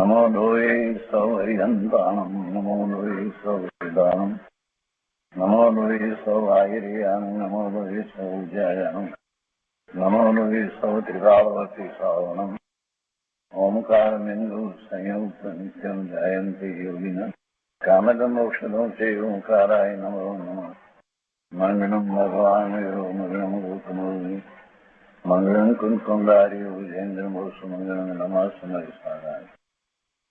नमो लोये सौहरिहन्ताणं नमो लोये सौहृदानं नमो लोये सौभागिर्यानं नमो लोये सौज्यायानं नमो लोये सौत्रिकावती सावनं ओंकारमिन्दु संयुक्त नित्यं जयन्ति योगिनः कामदं मोक्षदं चैव ओंकाराय नमो नमः मङ्गलं भगवान् मङ्गलं गौतमोऽग्नि मङ्गलं कुन्कुन्दारि विजेन्द्रमोसुमङ्गलं नमः समरिसाराय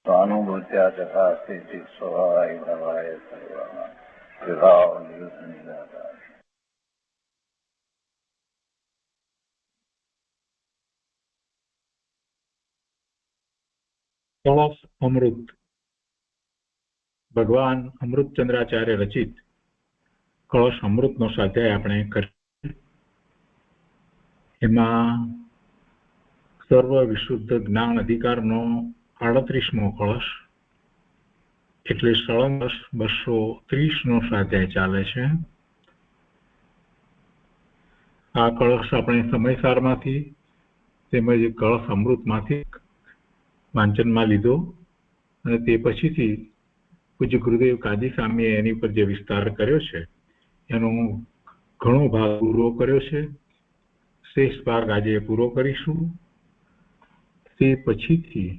स्वानुभूत्या तथास्ति स्वभावाय भवाय सर्वः विभाव निदाता। કળશ અમૃત ભગવાન અમૃતચંદ્રાચાર્ય રચિત કળશ અમૃતનો સ્વાધ્યાય આપણે કરીએ. એમાં સર્વ વિશુદ્ધ જ્ઞાન અધિકારનો 38મો કળશ એટલે સળંગ 230નો સ્વાધ્યાય ચાલે છે. આ કળશ આપણે સમયસારમાંથી તેમજ કળશ અમૃતમાંથી વાંચનમાં લીધો અને તે પછીથી પૂજ્ય ગુરુદેવ કાજી સ્વામીએ એની પર જે વિસ્તાર કર્યો છે એનો ઘણો ભાગ પૂરો કર્યો છે. શેષ ભાગ આજે પૂરો કરીશું. તે પછીથી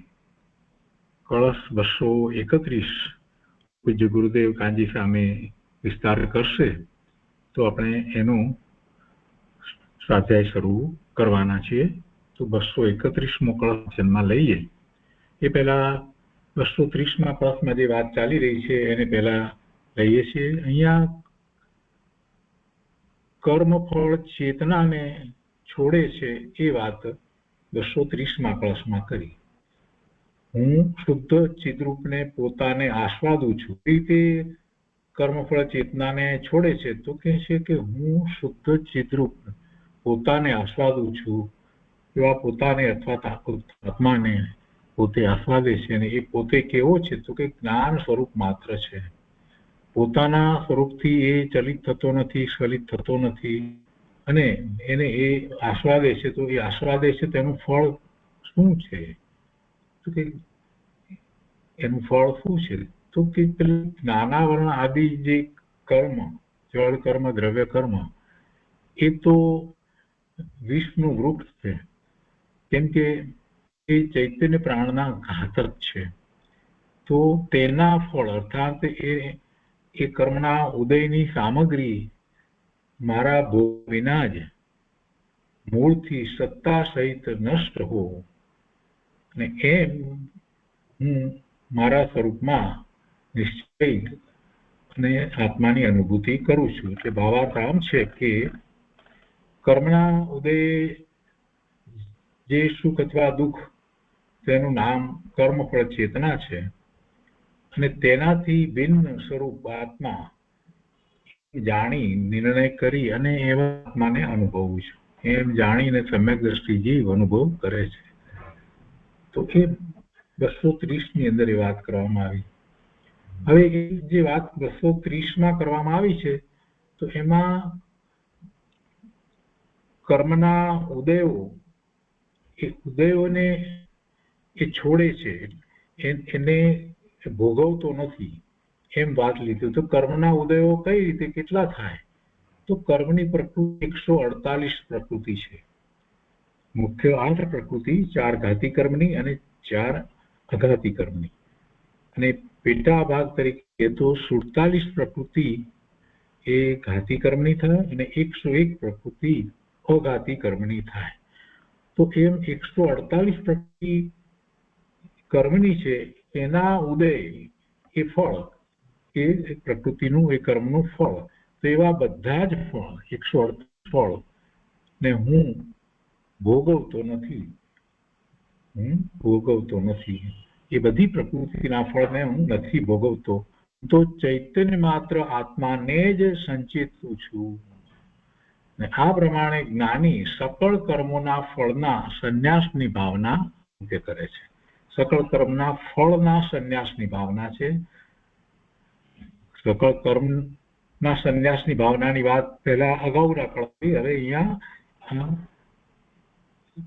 કળશ 231 પૂજ્ય ગુરુદેવ કાજી સ્વામી વિસ્તાર કરશે તો આપણે એનો સ્વાધ્યાય શરૂ કરવાના છીએ. તો 231મો કળશ જન્મમાં લઈએ એ પહેલા 230મા કળશમાં જે વાત ચાલી રહી છે એને પહેલા લઈએ છીએ. અહીંયા કર્મફળ ચેતનાને છોડે છે એ વાત 230મા કળશમાં કરી. હું શુદ્ધ ચિદરૂપને પોતાને આસ્વાદું છું. એ રીતે કર્મફળ ચેતનાને છોડે છે તો કહે છે કે હું શુદ્ધ ચિદરૂપ પોતાને આસ્વાદું છું. એવા પોતાને અથવા આત્માને પોતે આસ્વાદે છે અને એ પોતે કેવો છે તો કે જ્ઞાન સ્વરૂપ માત્ર છે. પોતાના સ્વરૂપથી એ ચલિત થતો નથી, સ્ખલિત થતો નથી અને એને એ આસ્વાદે છે. તો એ આસ્વાદે છે તેનું ફળ શું છે તો કે એનું ફળ શું છે તો કે જ્ઞાનાવરણ આદિ જે કર્મ, જળ કર્મ, દ્રવ્ય કર્મ એ તો વિષનું વૃક્ષ છે. કેમ કે એ ચૈતન્ય પ્રાણના ઘાતક છે. તો તેના ફળ અર્થાત એ કર્મના ઉદયની સામગ્રી મારા ભોગ વિના જ મૂળથી સત્તા સહિત નષ્ટ હો અને એમ હું મારા સ્વરૂપમાં નિશ્ચય અને આત્માની અનુભૂતિ કરું છું. એટલે ભાવાર્થ આમ છે કે કર્મના ઉદય જે સુખ અથવા દુઃખ તેનું નામ કર્મફળ ચેતના છે અને તેનાથી ભિન્ન સ્વરૂપ આત્મા જાણી નિર્ણય કરી અને એવા આત્માને અનુભવું છું. એમ જાણીને સમ્યક દ્રષ્ટિ જીવ અનુભવ કરે છે. તો એ 230ની અંદર એ વાત કરવામાં આવી. હવે એ જે વાત 230માં કરવામાં આવી છે તો એમાં કર્મના ઉદયોને એ છોડે છે, એને ભોગવતો નથી એમ વાત લીધી. તો કર્મના ઉદયો કઈ રીતે કેટલા થાય તો કર્મની પ્રકૃતિ 148 પ્રકૃતિ છે. મુખ્ય 8 પ્રકૃતિ, 4 ઘાતી કર્મની અને 4 અઘાતી કર્મની. અને પેટા ભાગ તરીકે તો 47 પ્રકૃતિ એ ઘાતી કર્મની થાય અને 101 પ્રકૃતિ અઘાતી કર્મની થાય. તો એમ 148 પ્રકૃતિ કર્મની છે એના ઉદય એ ફળ, એ પ્રકૃતિનું એ કર્મનું ફળ. તો એવા બધા જ ફળ 148 ફળ ને હું ભોગવતો નથી. એ બધી પ્રકૃતિના ફળને હું નથી ભોગવતો. તો ચૈતન્ય માત્ર આત્માને જ સંચેતું છું. ને આ પ્રમાણે જ્ઞાની સકળ કર્મોના ફળના સંન્યાસની ભાવના કરે છે. સકળ કર્મના ફળના સંન્યાસની ભાવના છે. સકળ કર્મના સંન્યાસની ભાવનાની વાત પહેલા અગાઉ રાખી. હવે અહીંયા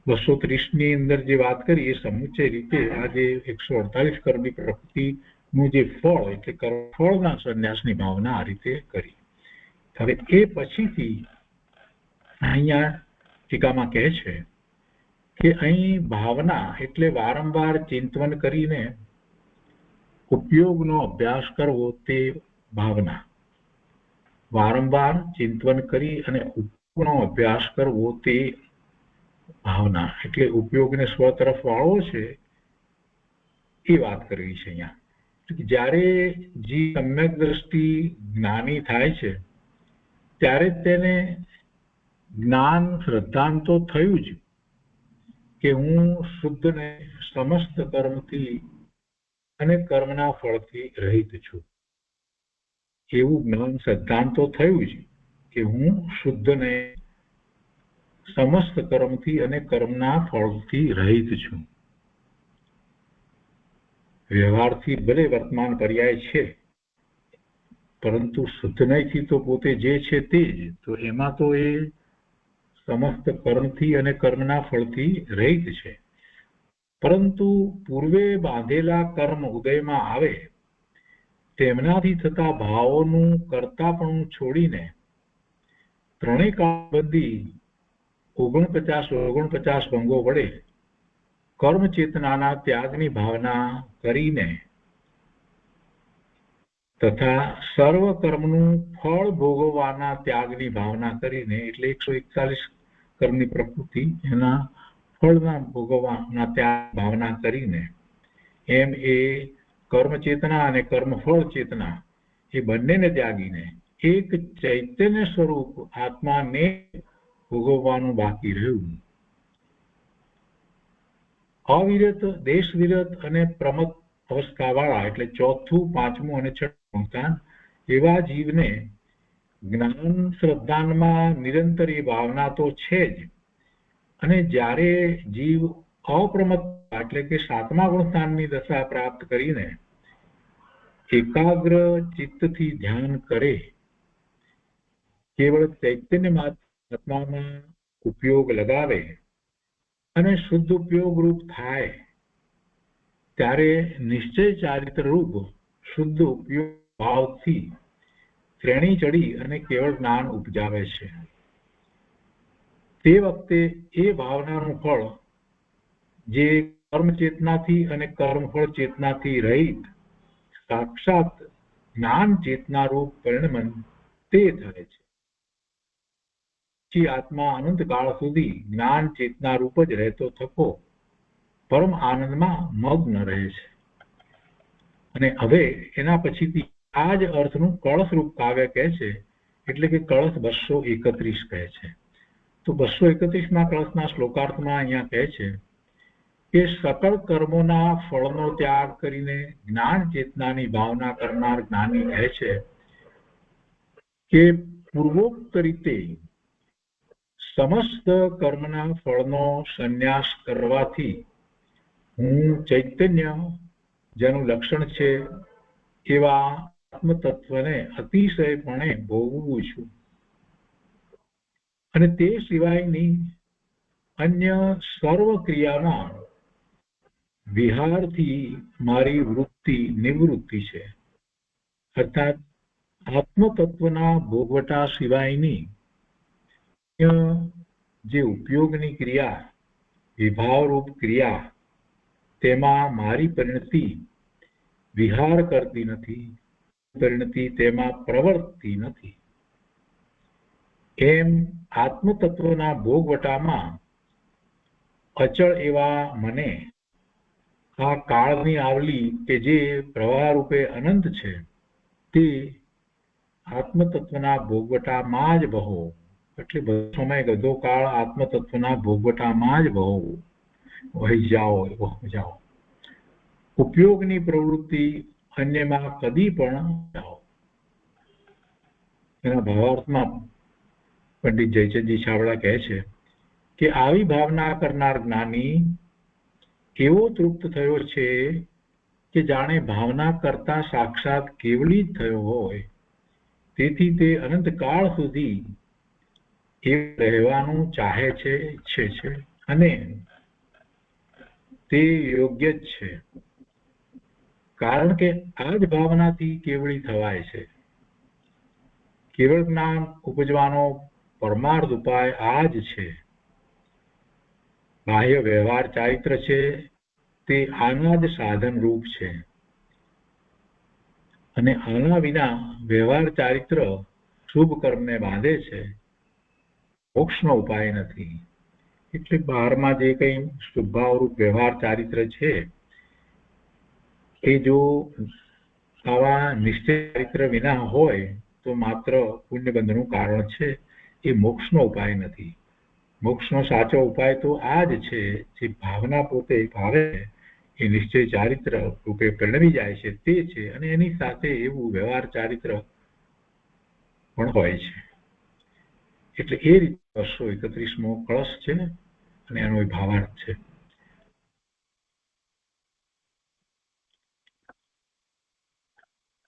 230 અંદર જે વાત કરી એ સમુચય રીતે આ જે 148 કર્મની પ્રકૃતિનું જે ફળ એટલે કર્મફળના સંન્યાસની ભાવના આ રીતે કરી. હવે એ પછીથી અહીંયા ટીકામાં કહે છે કે અહીં ભાવના એટલે વારંવાર ચિંતન કરીને ઉપયોગનો અભ્યાસ કરવો તે ભાવના. વારંવાર ચિંતન કરી અને ઉપયોગનો અભ્યાસ કરવો તે ભાવના એટલે ઉપયોગને સ્વ તરફ વાળવો છે એ વાત કરવી છે અહીંયા. જ્યારે જે સમ્યક દ્રષ્ટિ જ્ઞાની થાય છે ત્યારે તેને જ્ઞાન શ્રદ્ધાંતો થયું જ કે હું શુદ્ધ ને સમસ્ત કર્મથી અને કર્મના ફળથી રહિત છું. એવું જ્ઞાન શ્રદ્ધાંતો થયું જ કે હું શુદ્ધ ને સમસ્ત કર્મથી અને કર્મના ફળથી રહિત છું. વ્યવહારથી ભલે વર્તમાન પર્યાય છે પરંતુ શુદ્ધ નહીંથી તો પોતે જે છે તે જ. તો એમાં તો એ સમસ્ત કર્મથી અને કર્મના ફળથી રહિત છે. પરંતુ પૂર્વે બાંધેલા કર્મ ઉદયમાં આવે તેમનાથી થતા ભાવોનું કર્તાપણું છોડીને ત્રણેય કાળબંધી 49 ભંગો વડે કર્મ ચેતનાના ત્યાગની ભાવના કરીને તથા સર્વ કર્મનું ફળ ભોગવવાના ત્યાગની ભાવના કરીને એટલે 141 કર્મની પ્રકૃતિ એના ફળના ભોગવવાના ત્યાગ ભાવના કરીને એમ એ કર્મ ચેતના અને કર્મફળ ચેતના એ બંનેને ત્યાગીને એક ચૈતન્ય સ્વરૂપ આત્માને ભોગવવાનું બાકી રહ્યું. અવિરત, દેશ વિરત અને પ્રમત અવસ્થાવાળા એટલે ચોથું, પાંચમું અને છઠ્ઠું સંસ્થાન એવા જીવને જ્ઞાન શ્રદ્ધાનમાં નિરંતર એ ભાવના તો છે જ. અને જ્યારે જીવ અપ્રમત્ત એટલે કે સાતમા ગુણસ્થાનની દશા પ્રાપ્ત કરીને એકાગ્ર ચિત્તથી ધ્યાન કરે, કેવળ ચૈતન્ય આત્મામાં ઉપયોગ લગાવે અને શુદ્ધ ઉપયોગ રૂપ થાય ત્યારે નિશ્ચય ચારિત્ર રૂપ શુદ્ધ ઉપયોગ ભાવથી શ્રેણી ચડી અને કેવળ જ્ઞાન ઉપજાવે છે. તે વખતે એ ભાવનાનું ફળ જે કર્મ ચેતનાથી અને કર્મફળ ચેતનાથી રહિત સાક્ષાત જ્ઞાન ચેતના રૂપ પરિણમન તે થાય છે. આત્મા અનંત કાળ સુધી જ્ઞાન ચેતના રૂપ જ રહેતો થકો પરમ આનંદમાં મગ્ન રહે છે. અને હવે એના પછીથી આ જ અર્થનું કળશ રૂપ કાવ્ય કહે છે એટલે કે કળશ 231 કહે છે. તો 231માં કળશના શ્લોકાર્થમાં અહીંયા કહે છે કે સકળ કર્મોના ફળનો ત્યાગ કરીને જ્ઞાન ચેતનાની ભાવના કરનાર જ્ઞાની કહે છે કે પૂર્વોક્ત રીતે સમસ્ત કર્મના ફળનો સંન્યાસ કરવાથી હું ચૈતન્ય જેનું લક્ષણ છે એવા આત્મતત્વને અતિશયપણે ભોગવું છું અને તે સિવાયની અન્ય સર્વ ક્રિયામાં વિહારથી મારી વૃત્તિ નિવૃત્તિ છે. અર્થાત આત્મતત્વના ભોગવટા સિવાયની જે ઉપયોગની ક્રિયા વિભાવરૂપ ક્રિયા તેમાં મારી પરિણતિ વિહાર કરતી નથી, પરિણતિ તેમાં પ્રવર્તતી નથી. એમ આત્મતત્વના ભોગવટામાં અચળ એવા મને આ કાળની આવલી કે જે પ્રવાહ રૂપે અનંત છે તે આત્મતત્વના ભોગવટામાં જ બહો એટલે બધો સમય બધો કાળ આત્મતત્વના ભોગવટામાં જ બહો વહી જાઓ. ઉપયોગની પ્રવૃત્તિ અન્યમાં કદી પણ જાઓ. એના ભાવાર્થમાં પંડિત જયચંદજી છાબડા કહે છે કે આવી ભાવના કરનાર જ્ઞાની એવો તૃપ્ત થયો છે કે જાણે ભાવના કરતા સાક્ષાત કેવળી જ થયો હોય. તેથી તે અનંત કાળ સુધી એ રહેવાનું ચાહે છે, ઈચ્છે છે અને તે યોગ્ય જ છે, કારણ કે આ જ ભાવનાથી કેવળી થવાય છે. કેવળ જ્ઞાન ઉપજવાનો પરમાર્થ ઉપાય આ જ છે. બાહ્ય વ્યવહાર ચારિત્ર છે તે આના જ સાધન રૂપ છે, અને આના વિના વ્યવહાર ચારિત્ર શુભ કર્મને બાંધે છે, મોક્ષનો ઉપાય નથી. એટલે બહારમાં જે કંઈ શુભાવરૂપ વ્યવહાર ચારિત્ર છે એ જો આવા નિશ્ચય ચારિત્ર વિના હોય તો માત્ર પુણ્યબંધનું કારણ છે, એ મોક્ષનો ઉપાય નથી. મોક્ષનો સાચો ઉપાય તો આ જ છે, જે ભાવના પોતે ભાવે એ નિશ્ચય ચારિત્ર રૂપે પરિણમી જાય છે તે છે, અને એની સાથે એવું વ્યવહાર ચારિત્ર પણ હોય છે. એટલે એ રીતે 231મો કળશ છે અને એનો ભાવાર્થ છે.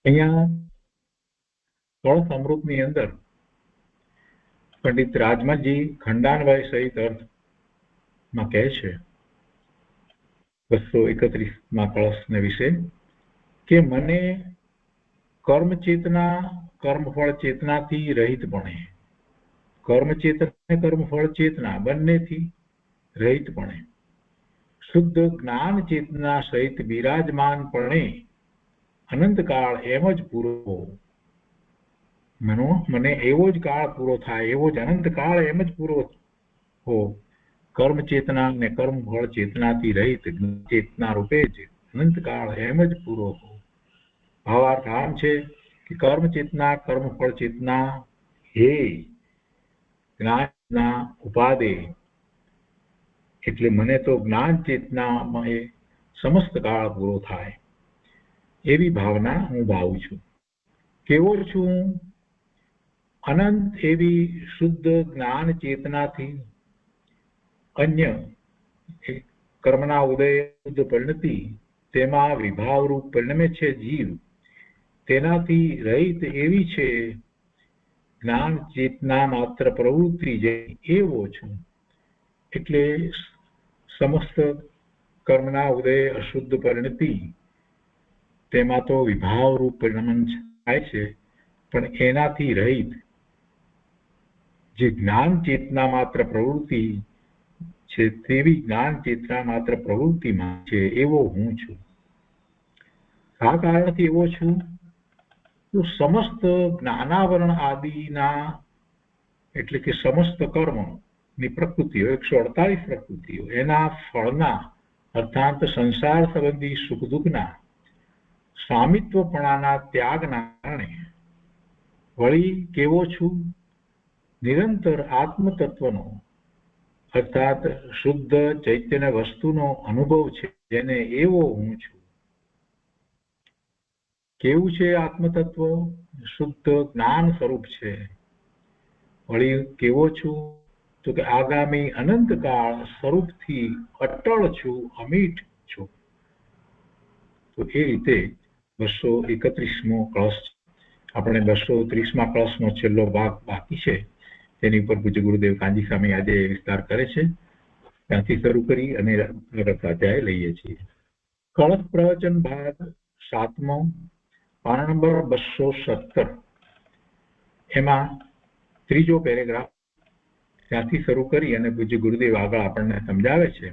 અહીંયા કળશ અમૃતની અંદર પંડિત રાજમલજી ખંડાન્વય સહિત અર્થમાં કહે છે 231મા કળશને વિશે કે મને કર્મ ચેતના કર્મફળ ચેતનાથી રહિતપણે, કર્મ ચેતના કર્મફળ ચેતના બંનેથી રહિતપણે શુદ્ધ જ્ઞાન ચેતના સહિત બિરાજમાનપણે અનંતકાળ એમ જ પૂરો, મને એવો જ કાળ પૂરો થાય, એવો જ અનંતકાળ એમ જ પૂરો હો, કર્મ ચેતના અને કર્મફળ ચેતનાથી રહિત ચેતના રૂપે જ અનંતકાળ એમ જ પૂરો હો. ભાવાર્થ આમ છે કે કર્મ ચેતના કર્મફળ ચેતના હે જ્ઞાનના ઉપાદે, એટલે મને તો જ્ઞાન ચેતનામાં એ સમસ્ત કાળ પૂરો થાય એવી ભાવના હું ભાવું છું. કેવો છું? અનંત એવી શુદ્ધ જ્ઞાન ચેતનાથી અન્ય કર્મના ઉદય શુદ્ધ પરિણતિ તેમાં વિભાવરૂપ પરિણમે છે જીવ, તેનાથી રહિત એવી છે જ્ઞાન ચેતના માત્ર પ્રવૃત્તિ એવો છું. એટલે સમસ્ત કર્મના ઉદય અશુદ્ધ પરિણતિ તેમાં તો વિભાવરૂપ પરિણમન થાય છે, પણ એનાથી રહિત જે જ્ઞાન ચેતના માત્ર પ્રવૃત્તિ છે તેવી જ્ઞાન ચેતના માત્ર પ્રવૃત્તિમાં છે એવો હું છું. આ કારણથી એવો છું તો સમસ્ત જ્ઞાનાવરણ આદિના એટલે કે સમસ્ત કર્મની પ્રકૃતિઓ 148 પ્રકૃતિઓ એના ફળના અર્થાત સંસાર સંબંધી સુખ દુઃખના સ્વામિત્વપણાના ત્યાગના કારણે વળી કેવો છું? નિરંતર આત્મતત્વનો અર્થાત શુદ્ધ ચૈતન્ય વસ્તુનો અનુભવ છે જેને એવો હું છું. કેવું છે આત્મતત્વ? શુદ્ધ જ્ઞાન સ્વરૂપ છે. વળી કેવો છું? તો કે આગામી અનંતકાળ સ્વરૂપથી અટળ છું, અમીટ છું. તો એ રીતે 231મો કળશ, આપણે 230મા કળશનો છેલ્લો ભાગ બાકી છે તેની ઉપર પૂજ્ય ગુરુદેવ કાંજી સ્વામી આજે વિસ્તાર કરે છે. ત્યાંથી શરૂ કરી અને રથાધ્યાય લઈએ છીએ. કળશ પ્રવચન ભાગ 7મો, પાના નંબર 217, એમાં ત્રીજો પેરેગ્રાફ ત્યાંથી શરૂ કરી અને પૂજ્ય ગુરુદેવ આગળ આપણને સમજાવે છે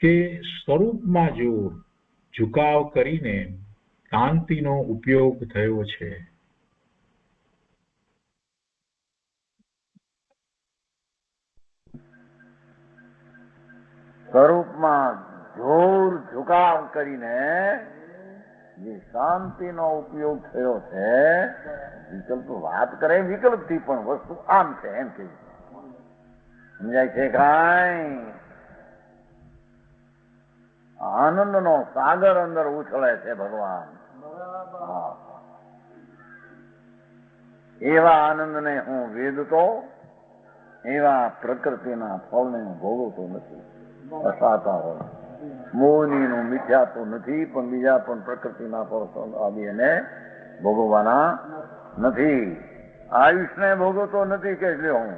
કે સ્વરૂપમાં જો ઝુકાવ કરીને કાંતિનો ઉપયોગ થયો છે. સ્વરૂપમાં જોર ઝુકાવ કરીને જે શાંતિનો ઉપયોગ થયો છે, વિકલ્પ વાત કરે વિકલ્પથી પણ વસ્તુ આમ છે એમ કે સમજાય છે. કાંઈ આનંદનો સાગર અંદર ઉછળે છે ભગવાન. એવા આનંદને હું વેદતો, એવા પ્રકૃતિના ફળને હું ભોગવતો નથી. અસાતા હોય મોહનીનું મિથ્યા તો નથી, પણ બીજા પણ પ્રકૃતિના ફળ આદિ એને ભોગવવાના નથી. આયુષને ભોગવતો નથી કે લ્યો હું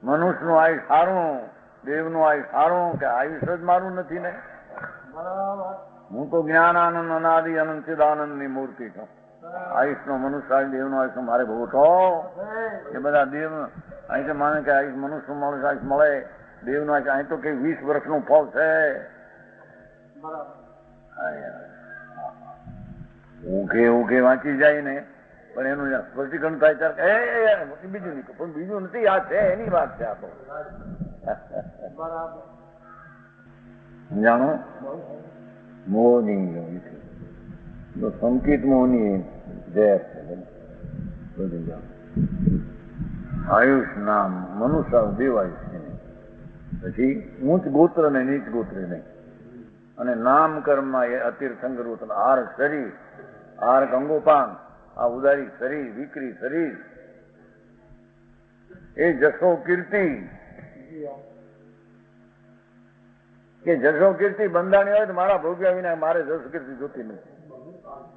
મનુષ્યનું આયુષ સારું, દેવનું આયુષ સારું કે આયુષ જ મારું નથી ને? હું તો જ્ઞાન આનંદ અનાદિ અનંત ચિદાનંદની મૂર્તિ છું. આયુષનો મનુષ્ય દેવનો આયુષ મારે ભોગવતો એ બધા દેવ અહીં તો માને કે આયુષ મનુષ્ય માણસ આયુષ મળે, દેવનો આયુષ અહીં તો કઈ 20 વર્ષનું ફળ છે. ઉકે વાંચી જાય ને પણ એનું સ્પષ્ટીકરણ થાય ત્યારે બીજું નહીં, પણ બીજું નથી, આ છે એની વાત છે. આ તો જાણો મોહની સંકેત મોહની ઝેર છે બધું જાણો. આયુષ નામ મનુષ્ય દેવ આયુષ છે, પછી ઊંચ ગોત્ર ને નીચ ગોત્ર નહીં. અને નામ કર્મમાં એ અતિર્થંગર આર શરીર, આર ગંગોપાન, આ ઉદારી શરીર, વિકરી શરીર, એ જશો કીર્તિ કે જશો કીર્તિ બંધાણી હોય તો મારા ભોગ્યા વિના મારે જશ કીર્તિ જોતી નથી.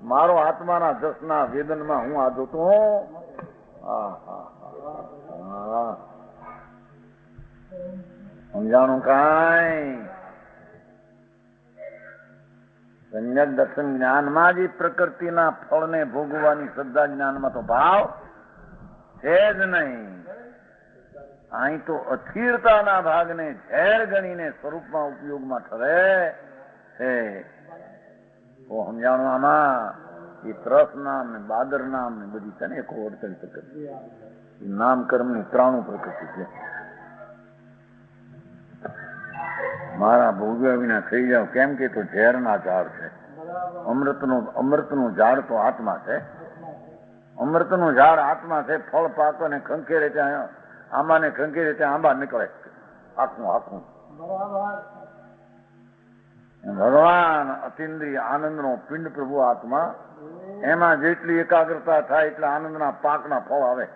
મારો આત્માના જસના વેદનમાં હું આ જોતો સમજાણું કાંઈ? સંજ્ઞક દર્શન જ્ઞાનમાં જ પ્રકૃતિના ફળને ભોગવવાની શ્રદ્ધા, જ્ઞાનમાં તો ભાવ છે જ નહીં. અહીં તો અસ્થિરતાના ભાગને ઝેર ગણીને સ્વરૂપમાં ઉપયોગમાં ઠરે છે. તો સમજાણું આમાં એ ત્રસ નામ ને બાદર નામ ને બધી છે ને એક ઓળખી પ્રકૃતિ, નામ કર્મની 93 પ્રકૃતિ છે. મારા ભોગવ્યા વિના થઈ જાવ કેમ કે તો ઝેરના ઝાડ છે. અમૃતનું ઝાડ તો આત્મા છે. અમૃતનું ઝાડ આત્મા છે. ફળ પાકો ને ખંખેરે ત્યાં આંબા ને ખંખેરે ત્યાં આંબા નીકળે આખું. ભગવાન અતિન્દ્રિય આનંદનો પિંડ પ્રભુ આત્મા, એમાં જેટલી એકાગ્રતા થાય એટલા આનંદના પાકના ફળ આવે.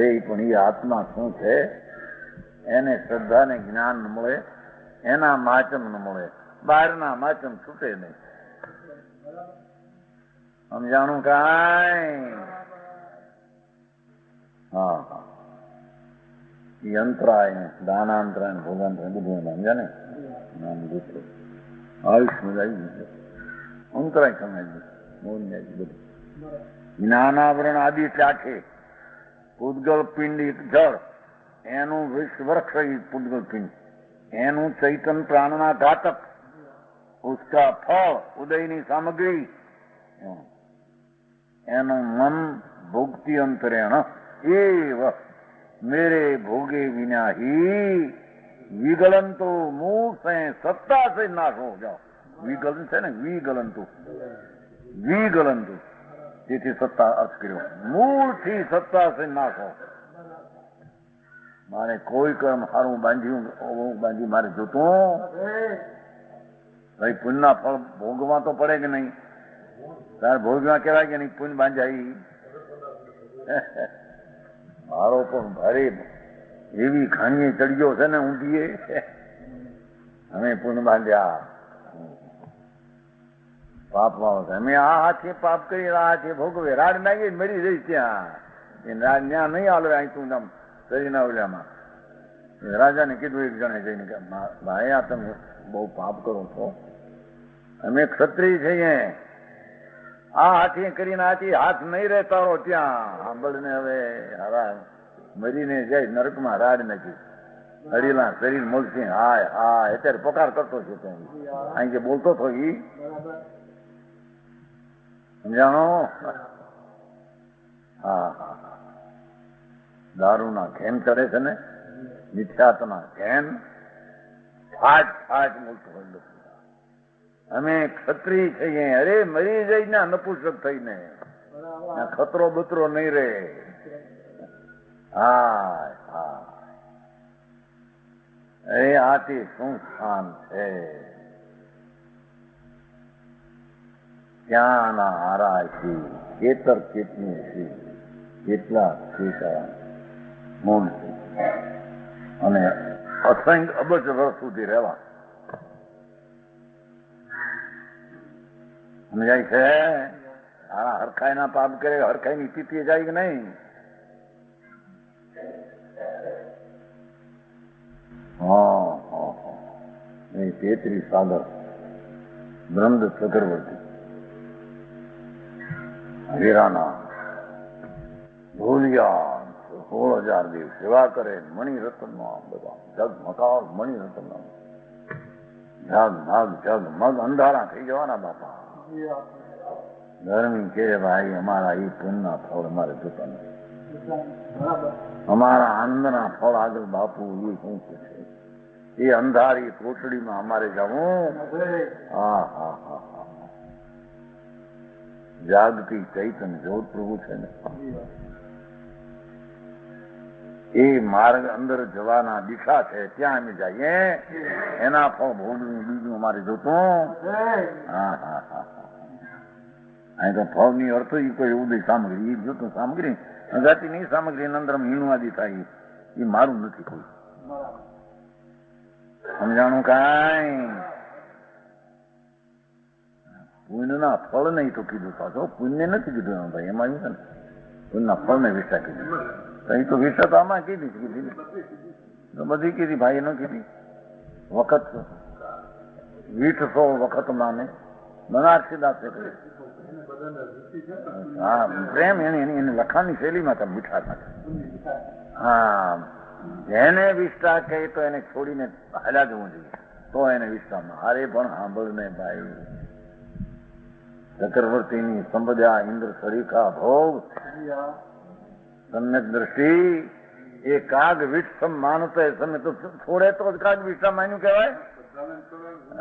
એ પણ એ આત્મા શું છે એને શ્રદ્ધા ને જ્ઞાન મળે, એના માચમ ન મળે, બહારના માચમ છૂટે નહીં. સમજાણું કાંઈ? એ અંતરાય દાનાંતરાય ભોગાંતરાય બધું સમજ્યા ને? નામ દૂસરો આયુષ મજા આવી ગયું. અંતરાય સમજાય મોન જાય બધું. જ્ઞાનાવરણ આદિ એટલે આખે પૂતગલ પિંડ જળ, એનું વૃક્ષ પૂતગલ પિંડ, એનું ચૈતન પ્રાણના ઘાતક, ઉસકા ફળ ઉદયની સામગ્રી, એનું મન ભોગતી અંતરેણ એવ મેરે ભોગે વિના ही વિગલંતો મૂળ સે સત્તા સે નાશ હો જાઓ. વિગલન છે ને, વિગલંતો તેથી સત્તા અર્થ કર્યો. મૂળથી સત્તા સે નાશ હો. મારે કોઈ કર્મ સારું બાંધી મારે જોતું ભાઈ. પુણ્યના ફળ ભોગવા તો પડે કે નહીં? તાર ભોગવા કેવાય કે નહીં? પુણ્ય બાંધાઈ મારો પણ ભારે એવી ખાણીએ ચડ્યો છે ને ઊંધીએ, અમે પુણ્ય બાંધ્યા પાપ વાળો છે. અમે આ હાથે પાપ કરી આ હાથે ભોગવે, રાડ નાગી મરી જઈશ ત્યાં. એ રાડ ત્યાં નહીં હાલવે. અહીં તું આમ શરીરના ઓલામાં રાજાને કીધું એક જણે જઈને કે ભાઈ આ તમે બહુ પાપ કરો છો, અમે ક્ષત્રિય છીએ, આ હાથી કરીને હાથ નહીં રહે તારો ત્યાં. સાંભળને હવે હારા મરીને જાય નરકમાં રાડ નાખી હરીલા શરીર મળશે. હાય અત્યારે પકાર કરતો છે અહીં જે બોલતો હતો ઈ સમજાણો? દારૂના ખેમ ચડે છે ને, મિથ્યાત્વના ખેમ ફાટ બોલતો હોય. અમે ક્ષત્રિય છીએ, અરે મરી જઈને નપુસક થઈને, ખતરો બતરો નહીં રે. અરે આથી શું સ્થાન છે? ત્યાંના હારા છે, ખેતર કેટલું છે, કેટલા ખેતર મૂળ છે, અને અસંખ્ય અબજ વર્ષ સુધી રહેવા. સમજાય છે? આ હરખાઈ ના પાપ કરે, હરખાઈ ની તિથિ જાય કે નહીં? તેત્રી સાગર બ્રહ્મ ચક્રવર્તી હીરાના ભૂલિયા 16,000 દેવ સેવા કરે મણિરત્ન બધા જગમગાવ મણિરત્ન જગમગ અંધારા થઈ જવાના બાપા. ધર્મી કે ભાઈ અમારા એ પુણ્યના ફળ અમારે જોતા નથી, અમારા આનંદના ફળ આગળ બાપુ એ શું છે? એ અંધારી કોટડીમાં અમારે જવું. હા હા હા હા, જાગતી ચૈતન્ય જ્યોત પ્રભુ છે ને, એ માર્ગ અંદર જવાના દિશા છે, ત્યાં અમે જઈએ. એના ફળ ભોગવું બીજું અમારે જોતું. હા હા હા, અહીં તો ફળ ની અર્થ કોઈ ઉદય સામગ્રી એ જોતું સામગ્રી જાતિની સામગ્રી અંદર હીણવાદી થાય એ મારું નથી કોઈ. સમજાણું? કાંઈ પુણ્યના ફળ નહીં તો કીધું પાછો, પુણ્ય નથી કીધું ભાઈ. એમાં આવ્યું છે ને પુણ્યના ફળ ને વિષા કીધું. એ તો વિષા તો આમાં કીધી તો બધી કીધી ભાઈ, ન કીધી વખત વીઠસો વખત માને બનારસીદાસ કહ્યું. હા, પ્રેમ એની લખાણની શૈલીમાં તમે મીઠા નાખે. હા, જેને વિષ્ટા કહે તો એને છોડીને હાલ્યા જવું જોઈએ, તો એને વિષ્ટામાં હારે પણ સાંભળ ને ભાઈ. ચક્રવર્તીની સંબધ્યા ઇન્દ્ર સરીખા ભોગ સમ્યક દ્રષ્ટિ એ કાગ વિષ્ટમ માનતો સમય તો છોડે તો કાગ વિષ્ટા માન્યું કહેવાય.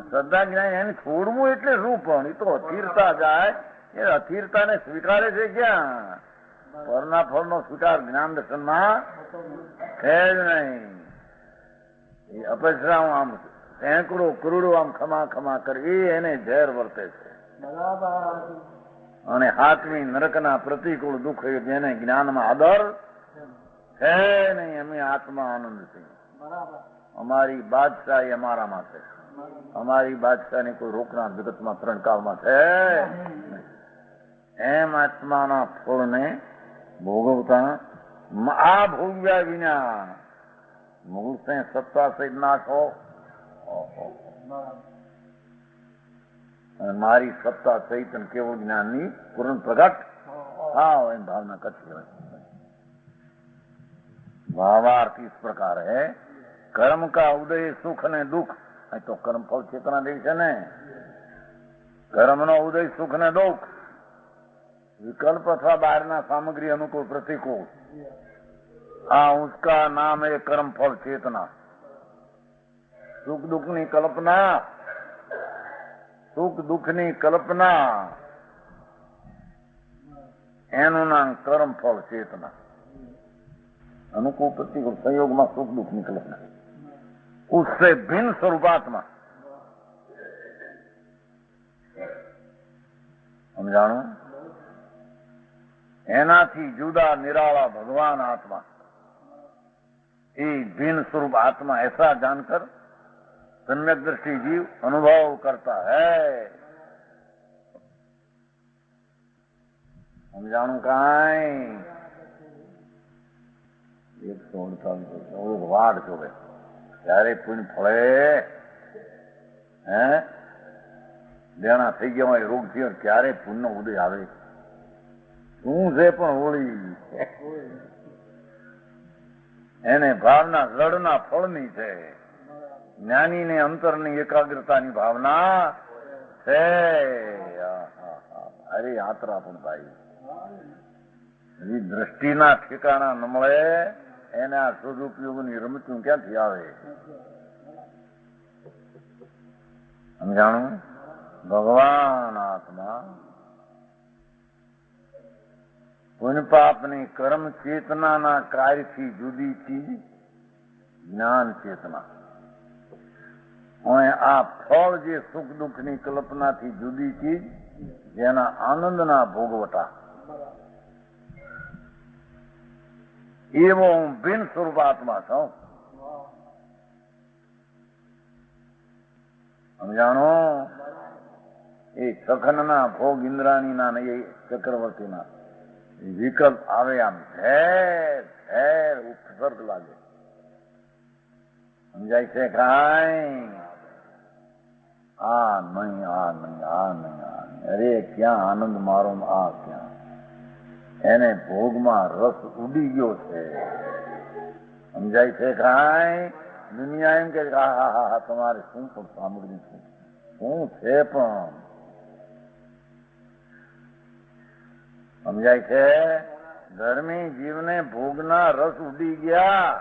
શ્રદ્ધા જ્ઞાન એને છોડવું એટલે શું? પણ એ તો અસ્થિરતા જાય, એ અસ્થિરતાને સ્વીકારે છે ક્યાં? પરના ફળનો સ્વીકાર જ્ઞાન દર્શનમાં છે જ નહીં. એ અપેક્ષા આમ સેંકડો કરોડો આમ ખમા ખમા કરી એને ઝેર વર્તે છે. અને હાથમી નરકના પ્રતિકૂળ દુઃખ જેને જ્ઞાનમાં આદર છે નહીં. અમે આત્મા આનંદ છે, અમારી બાદશાહી અમારામાં છે. અમારી બાદશાહની કોઈ રોકના જગતમાં 3 કાળમાં છે. એમ આત્માના ફળને ભોગવતા આ ભોગવ્યા વિના મૂળ સત્તા સહિત નાશ હો. મારી સત્તા ચૈતન કેવળ જ્ઞાનની પૂર્ણ પ્રગટ થાવ એમ ભાવના કરતી હોય. भावार्थ इस प्रकार है, कर्म का उदय सुख ने दुख. तो कर्म फल चेतना देवी છે ને, કર્મ નો ઉદય સુખ ને દુઃખ, विकल्प अथवा बहारना सामग्री अनुकूल प्रतिकूल, हाँ उसका नाम है कर्म फल चेतना. सुख दुख ની કલ્પના, સુખ દુઃખ ની કલ્પના એનું નામ કર્મ ફળ ચેતના. अनुकूल प्रतिकूल संयोग में सुख दुख ની કલ્પના, उससे भिन्न स्वरूपात्मा. समझाणु? એનાથી જુદા નિરાળા भगवान आत्मा, ये भिन्न स्वरूप आत्मा ऐसा जानकर सम्यक दृष्टि जीव अनुभव करता है. समझाणु? काई 148 વાડ જોવે ત્યારે પુણ્ય ફળે હે દેણા થઈ ગયા હોય, રોગ થયો ક્યારે પુણ્ય ઉદય આવે. શું છે પણ હોળી એને ભાવના જળના ફળની છે. જ્ઞાની ને અંતરની એકાગ્રતાની ભાવના છે. અરે યાત્રા પણ ભાઈ દ્રષ્ટિના ઠેકાણા ન મળે એને આ સદુપયોગની રમતું ક્યાંથી આવે. સમજાણું? ભગવાન આત્મા પુણ્ય પાપની કર્મ ચેતનાના કાર્યથી જુદી ચીજ જ્ઞાન ચેતના. અને આ ફળ જે સુખ દુઃખની કલ્પનાથી જુદી ચીજ જેના આનંદના ભોગવટા, એવો હું ભિન્ન સ્વરૂપ આત્મા છું. સમજાણો? એ સખનના ભોગ ઇન્દ્રાણીના એ ચક્રવર્તીના વિકલ્પ આવે આમ ઝેર ઝેર ઉપસર્ગ લાગે. સમજાય છે? કાંઈ આ નહીં, આ નહીં, આ નહીં, આ નહીં. અરે ક્યાં આનંદ મારો, આ ક્યાં? એને ભોગમાં રસ ઉડી ગયો છે. સમજાય છે કાંઈ? દુનિયા એમ કે હા હા હા તમારે શું પણ સાંભળ્યું છે, શું છે પણ સમજાય છે? ધર્મી જીવને ભોગના રસ ઉડી ગયા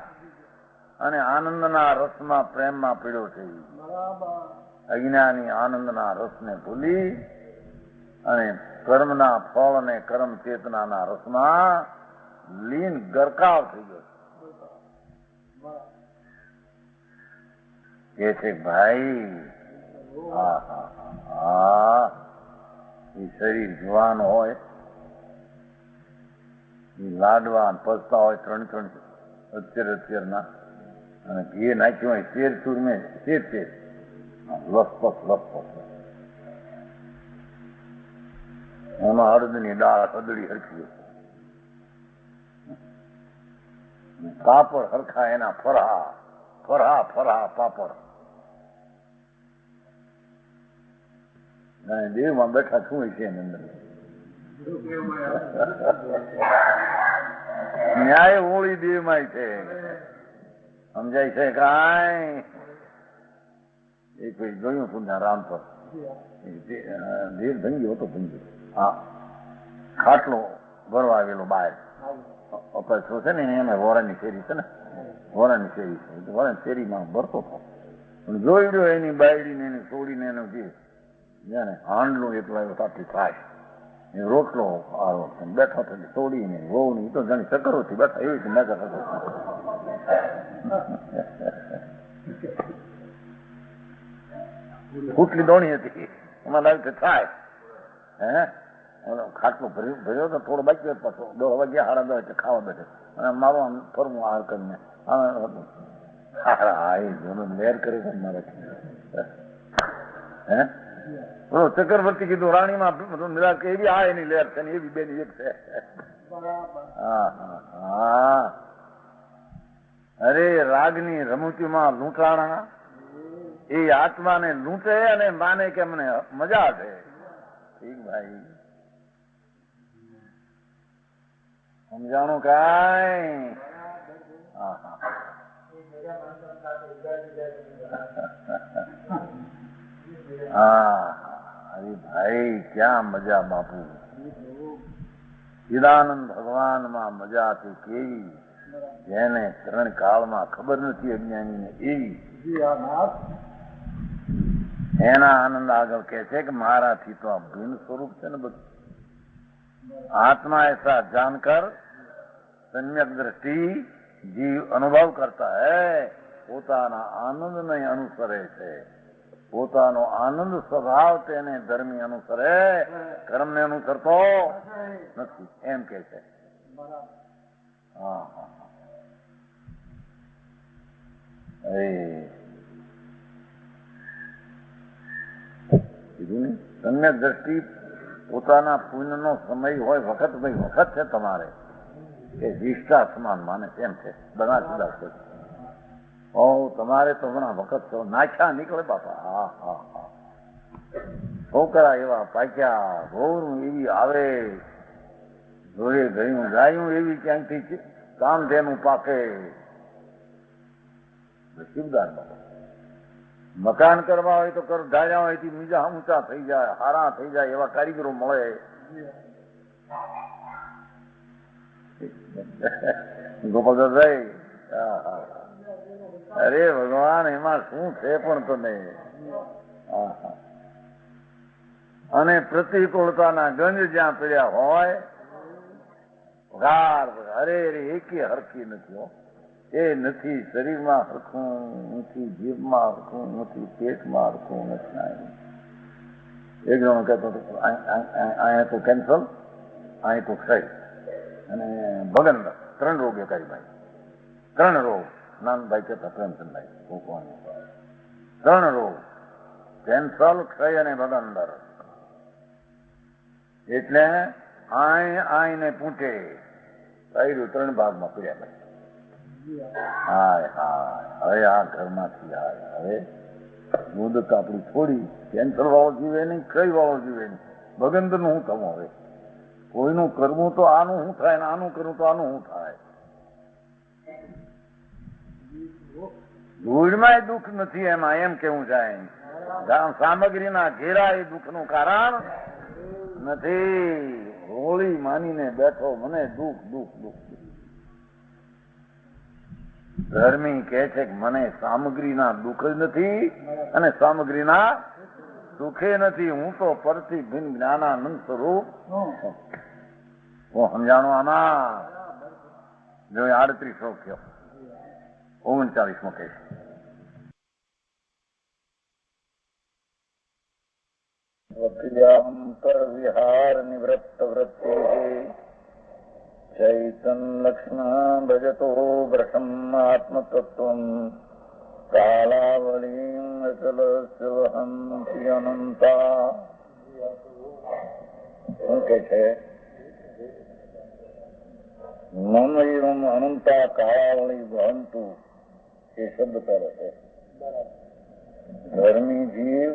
અને આનંદના રસમાં પ્રેમમાં પીડ્યો છે. અજ્ઞાની આનંદના રસને ભૂલી અને કર્મના ફળ અને કર્મ ચેતનાના રસમાં લીન ગરકાવ થઈ ગયો કે છે ભાઈ એ શરીર જુવાન હોય, એ લાડવા પસતા હોય 3-3 અત્યારના, અને ઘી નાખ્યું હોય 13 ચૂરમે 13 લસપસ લસપસ, એમાં અડદની દાળ સદડી હરખી, કાપડ હરખા એના ફરહા ફરહા ફરહા પાપડ. દેવમાં બેઠા શું છે એની અંદર? ન્યાય હોળી દેવમાં છે. સમજાય છે કાંઈ? એક જોયું હતું ત્યાં રામપર દેવ ભંગ્યો હતો, ભંગ્યો. હા, ખાટલો ભરવા આવેલો બહાર અપેક્ષો છે ને, એને વોરાની શેરી છે ને, વોરાની શેરી છે, વોરાની શેરીમાં ભરતો હતો. પણ જોઈ એની બાયડીને એની છોડીને એનો જે જાણે હાંડલું એટલો આવ્યો તાપી ખાય એ રોટલો આવો બેઠો થતો છોડીને વહુ ને તો જાણે ચક્કરોથી બેઠા એવી રીતે નજર હતો. ફૂટલી દોણી હતી, એમાં લાગે થાય હે ખાટલો ભર્યો તો થોડો બાકી પાછો 10 વાગ્યા 10:30 ખાવા બેઠે અને મારું આમ ફરવું આ કરીને લેર કરે છે મારે. હે ચક્રવર્તી કીધું રાણીમાં નિરાશ કે એવી આ એની લેર છે ને એવી બેની એક છે. અરે રાગની રમૂતીમાં લૂંટાણા એ આત્માને લૂંટે અને માને કે મને મજા છે. ઠીક ભાઈ, સમજાણું કાંઈ? અરે ભાઈ ક્યાં મજા બાપુ, ચિદાનંદ ભગવાનમાં મજા છે કેવી, જેને ત્રણ કાળમાં ખબર નથી અજ્ઞાનીને એવી. એના આનંદ આગળ કે છે કે મારાથી તો આ ભિન્ન સ્વરૂપ છે ને બધું. आत्मा ऐसा जानकर सम्यक दृष्टि जीव अनुभव करता है, પોતાના આનંદને અનુસરે છે. પોતાનો આનંદ સ્વભાવ તેને ધર્મી અનુસરે, કર્મને અનુસરતો નથી એમ કે છે. કીધું ને સમ્યક દ્રષ્ટિ પોતાના પુણ્યનો સમય હોય, વખત ભાઈ વખત છે તમારે એ વિષ્ટા સમાન માને એમ છે. બના જુદા છે. તમારે તો ઘણા વખત છો, નાખ્યા નીકળે બાપા. છોકરા એવા પાક્યા, ઘોરું એવી આવે, જોડે ગયું ગાયું એવી ક્યાંકથી કામ તેનું પાકે. નસીબદાર બાપા. મકાન કરવા હોય તો કર, ઢાળ્યા હોય થી બીજા ઊંચા થઈ જાય, હારા થઈ જાય એવા કારીગરો મળે. ગોપાલદાસભાઈ, અરે ભગવાન એમાં શું છે પણ તમે. અને પ્રતિકૂળતાના ગંજ જ્યાં પડ્યા હોય, અરે એકે હરખી નથી. એ નથી શરીરમાં હરખું, નથી જીભમાં હરખું, નથી પેટમાં હરખું, નથી. એક જણો કહેતો અહીંયા તો કેન્સલ, અહીં તો ક્ષય અને ભગંદર, 3 રોગ એકાઈ ભાઈ. 3 રોગ. નાનભાઈ કહેતા પ્રેમચંદભાઈ, 3 રોગ, કેન્સલ, ક્ષય અને ભગંદર. એટલે આઈને પૂંઠે 3 ભાગમાં પીડ્યા ભાઈ. હાય હાય, હવે આ ઘરમાંથી હાય, હવે મોદક આપણી છોડી, કેન્સર વાળો જીવે નહીં, ક્ષય વાળો જીવે નહીં, ભગંદરનું શું થવું હવે? કોઈનું કરવું તો આનું શું થાય ને આનું કરવું તો આનું શું થાય? ધૂળમાં દુઃખ નથી એમાં, એમ કેવું જાય. સામગ્રીના ઘેરા એ દુઃખનું કારણ નથી. હોળી માનીને બેઠો મને દુઃખ દુઃખ દુઃખ. ધર્મી કહે છે કે મને સામગ્રીના દુઃખ જ નથી અને સામગ્રીના સુખે નથી. હું તો પરથી ભિન્ન જ્ઞાનાનંદ સ્વરૂપ. હું સમજાણું આમાં જો 38 શ્લોક થયો, 39મો કહે છે વિહાર નિવૃત્ત વૃત્તિ ચૈતન લક્ષ્મણ ભજતો બ્રહ્મ આત્મતત્વં કાલાવલીમ અચલ શિવહં અનંતા. શું કે છે? મમ એવમ અનંતા કાળાવળી વહંતુ એ શબ્દ કરે છે. ધર્મી જીવ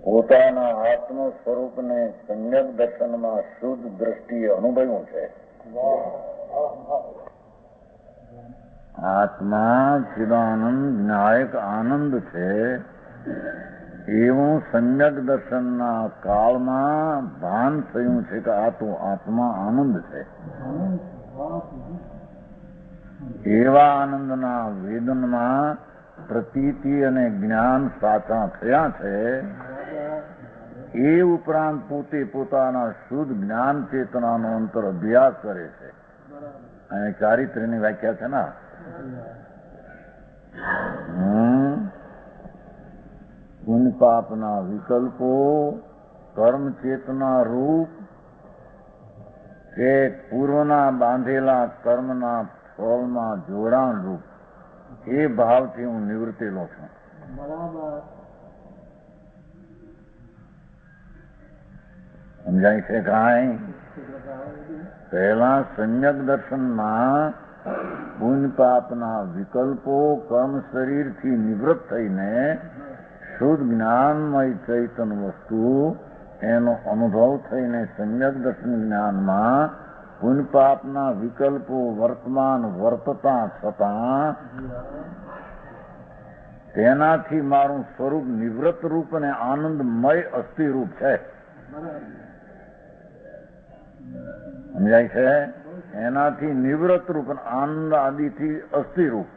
પોતાના આત્મ સ્વરૂપને સમ્યક દર્શનમાં શુદ્ધ દ્રષ્ટિએ અનુભવ્યું છે. આત્મા ચિદાનંદ જ્ઞાયક આનંદ છે એવું સમ્યક દર્શનના કાળમાં ભાન થયું છે કે આ તો આત્મા આનંદ છે. એવા આનંદના વેદનમાં પ્રતીતિ અને જ્ઞાન સાચા થયા છે. એ ઉપરાંત પોતે પોતાના શુદ્ધ જ્ઞાન ચેતનાનો અંતર અભ્યાસ કરે છે. અને ચારિત્ર્યની વ્યાખ્યા છે ને, પુણ્ય પાપના વિકલ્પો કર્મ ચેતના રૂપ કે પૂર્વના બાંધેલા કર્મના ફળમાં જોડાણ રૂપ એ ભાવથી હું નિવૃત્તેલો છું. સમજાય છે કાંઈ? પહેલા સમ્યક દર્શનમાં પુણ્ય પાપના વિકલ્પો કર્મ શરીરથી નિવૃત્ત થઈને શુદ્ધ જ્ઞાનમય ચૈતન વસ્તુ એનો અનુભવ થઈને સમ્યક દર્શન જ્ઞાનમાં પુણ્ય પાપના વિકલ્પો વર્તમાન વર્તતા છતાં તેનાથી મારું સ્વરૂપ નિવૃત્ત રૂપ અને આનંદમય અસ્થિ રૂપ છે. સમજાય છે? એનાથી નિવૃત્ત રૂપ આનંદ આદિથી અસ્થિ રૂપ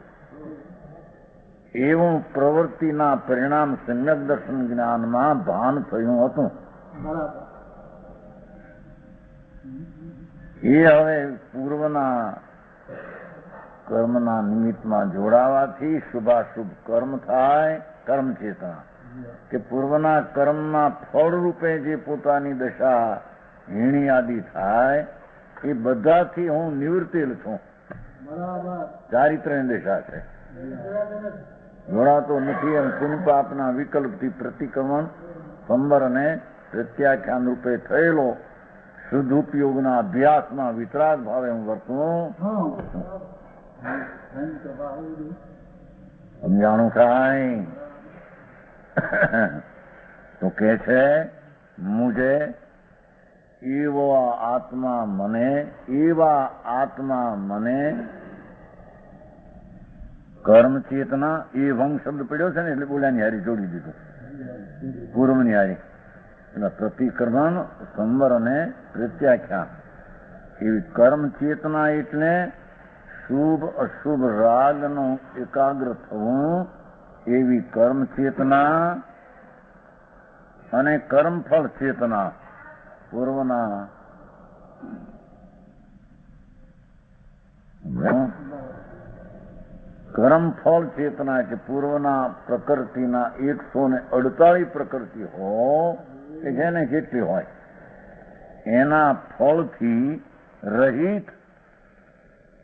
એવું પ્રવૃત્તિના પરિણામ સમ્યક દર્શન જ્ઞાનમાં ભાન થયું હતું. એ હવે પૂર્વના કર્મના નિમિત્તમાં જોડાવાથી શુભાશુભ કર્મ થાય. કર્મ ચેતના કે પૂર્વના કર્મના ફળ રૂપે જે પોતાની દશા હીણી આદિ થાય એ બધાથી હું નિવૃત્તેલ છું. ચારિત્ર્યની દશા છે, જોડાતો નથી. એમ પુણ્ય પાપના વિકલ્પથી પ્રતિક્રમણ સંબર અને પ્રત્યાખ્યાન રૂપે થયેલો શુદ્ધ ઉપયોગના અભ્યાસમાં વિતરાગ ભાવે હું વર્તું. સમજાણું કાંઈ? તો કે છે મુજે એવા આત્મા મને કર્મ ચેતના એ ભંગ શબ્દ પડ્યો છે ને એટલે બોલ્યાની હારી જોડી દીધું. પૂર્વની હારી એટલે પ્રતિક્રમણ સંબર અને પ્રત્યાખ્યાન એવી કર્મ ચેતના એટલે શુભ અશુભ રાગનો એકાગ્ર થવું એવી કર્મ ચેતના અને કર્મફળ ચેતના પૂર્વના કર્મફળ ચેતના કે પૂર્વના પ્રકૃતિના 148 પ્રકૃતિ હોય કે જેને જેટલી હોય એના ફળથી રહિત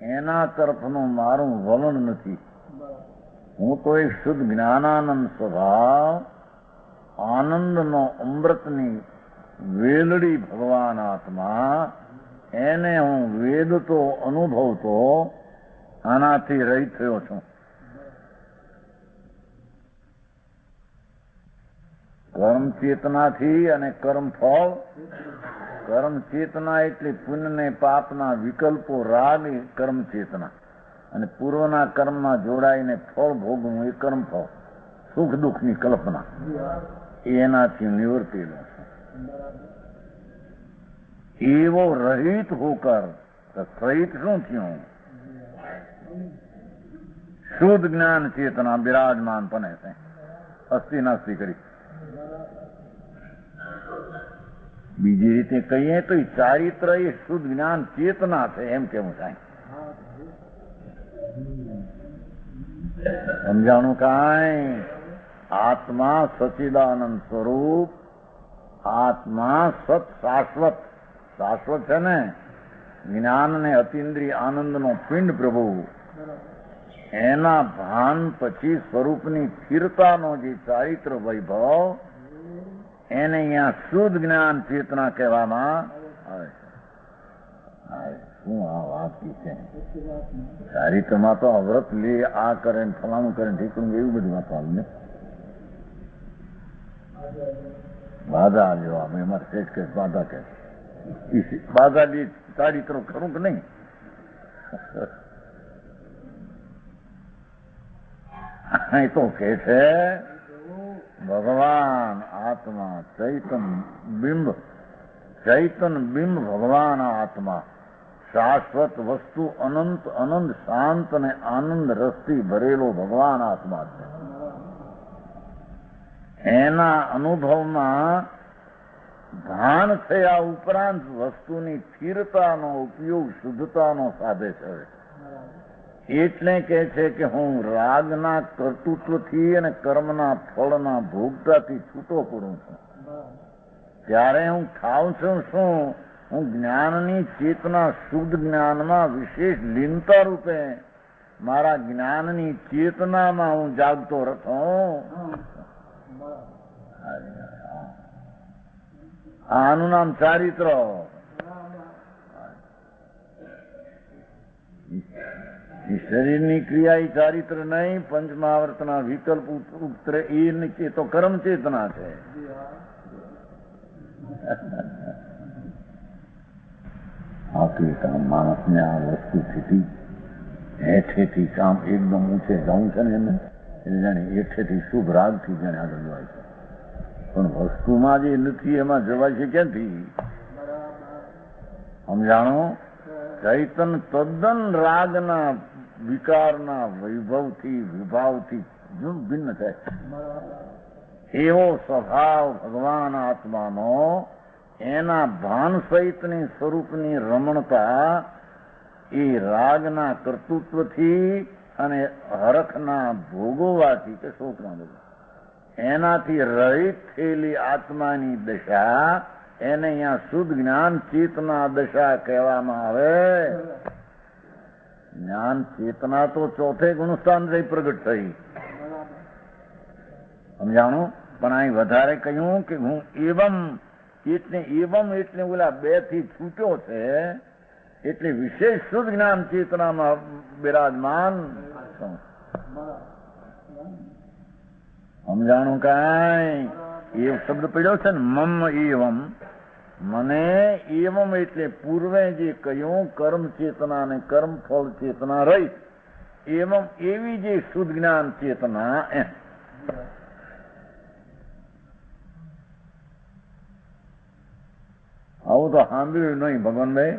એના તરફનું મારું વલણ નથી. હું તો એક શુદ્ધ જ્ઞાનાનંદ સ્વભાવ આનંદનો અમૃતની વેલડી ભગવાન આત્મા એને હું વેદતો અનુભવતો આનાથી રહિત થયો છું. કર્મ ચેતનાથી અને કર્મ ફળ. કર્મ ચેતના એટલે પુણ્ય ને પાપના વિકલ્પો રાગ એ કર્મ ચેતના, અને પૂર્વના કર્મમાં જોડાઈને ફળ ભોગવું એ કર્મ ફળ, સુખ દુઃખની કલ્પના એનાથી નિવર્તેલો છે. એવો રહિત હોકર, રહિત શું થયું? શુદ્ધ જ્ઞાન ચેતના બિરાજમાન બને છે, અસ્થિ નાસ્તિ કરી. બીજી રીતે કહીએ તો ચારિત્ર એ શુદ્ધ જ્ઞાન ચેતના છે એમ કેવું થાય. સમજાણું કાંઈ? આત્મા સચિદાનંદ સ્વરૂપ, આત્મા સત શાશ્વત, શાશ્વત છે ને, જ્ઞાન ને અતિન્દ્રિય આનંદનો પિંડ પ્રભુ, એના ભાન પછી સ્વરૂપની સ્થિરતાનો જે ચારિત્ર વૈભવ, એને અહીંયા શુદ્ધ જ્ઞાન ચેતના કહેવામાં આવે છે. શું આ વાત છે? ચારિત્રમાં તો અવ્રત લે, આ કરે ફલાણું કરે ઠીકરું, એવું બધી વાત આવે ને. બાધા લ્યો, અમે અમારે શેઠ કે બાધા કે બાધા લે ચારિત્ર ખરું કે નહીં? એ તો કે છે ભગવાન આત્મા ચૈતન બિંબ, ચૈતન બિંબ ભગવાન આત્મા, શાશ્વત વસ્તુ અનંત અનંત શાંત અને આનંદ રસથી ભરેલો ભગવાન આત્મા છે. એના અનુભવમાં ભાન થયા ઉપરાંત વસ્તુની સ્થિરતાનો ઉપયોગ શુદ્ધતાનો સાધે છે. એટલે કે છે કે હું રાગના કર્તૃત્વથી અને કર્મના ફળના ભોગતાથી છૂટો પડું છું. ત્યારે હું ખાઉં છું શું? હું જ્ઞાનની ચેતના શુદ્ધ જ્ઞાનમાં વિશેષ લીનતા રૂપે મારા જ્ઞાનની ચેતનામાં હું જાગતો રહું. આનું નામ ચારિત્ર. શરીરની ક્રિયા એ ચારિત્ર નહીં, પંચમહાવર્તના વિકલ્પ ઉતરે એ તો કર્મ ચેતના છે. આખી કામ માણસને આ વસ્તુ સ્થિતિ હેઠેથી કામ એકદમ ઊંચે જવું છે ને એને જાણે હેઠેથી શુભ રાગથી જાણે આગળ જવાય છે, પણ વસ્તુમાં જે નથી એમાં જવાય છે ક્યાંથી? સમજાણો? ચૈતન તદ્દન રાગના વિકારના વૈભવથી વિભાવથી ભિન્ન છે. એવો સ્વભાવ ભગવાન આત્માનો, એના ભાન સહિતની સ્વરૂપની રમણતા એ રાગના કર્તૃત્વથી અને હરખના ભોગવવાથી કે શોકના ભોગવ એનાથી રહિત થયેલી આત્માની દશા, એને અહીંયા શુદ્ધ જ્ઞાન ચેતના દશા કહેવામાં આવે. જ્ઞાન ચેતના તો ચોથે ગુણસ્થાન રહી પ્રગટ થઈ, સમજાણું? પણ અહીં વધારે કહ્યું કે હું એવમ એટલે ઓલા બે થી છૂટ્યો છે, એટલે વિશેષ શુદ્ધ જ્ઞાન ચેતનામાં બિરાજમાન. સમજાણું કાંઈ? એ શબ્દ પડ્યો છે ને, મમ એવમ, મને એવમ એટલે પૂર્વે જે કહ્યું કર્મ ચેતના અને કર્મ ફળ ચેતના રહી, એવમ એવી જે શુદ્ધ જ્ઞાન ચેતના એમ. આવું તો સાંભળ્યું નહીં ભગવાનભાઈ?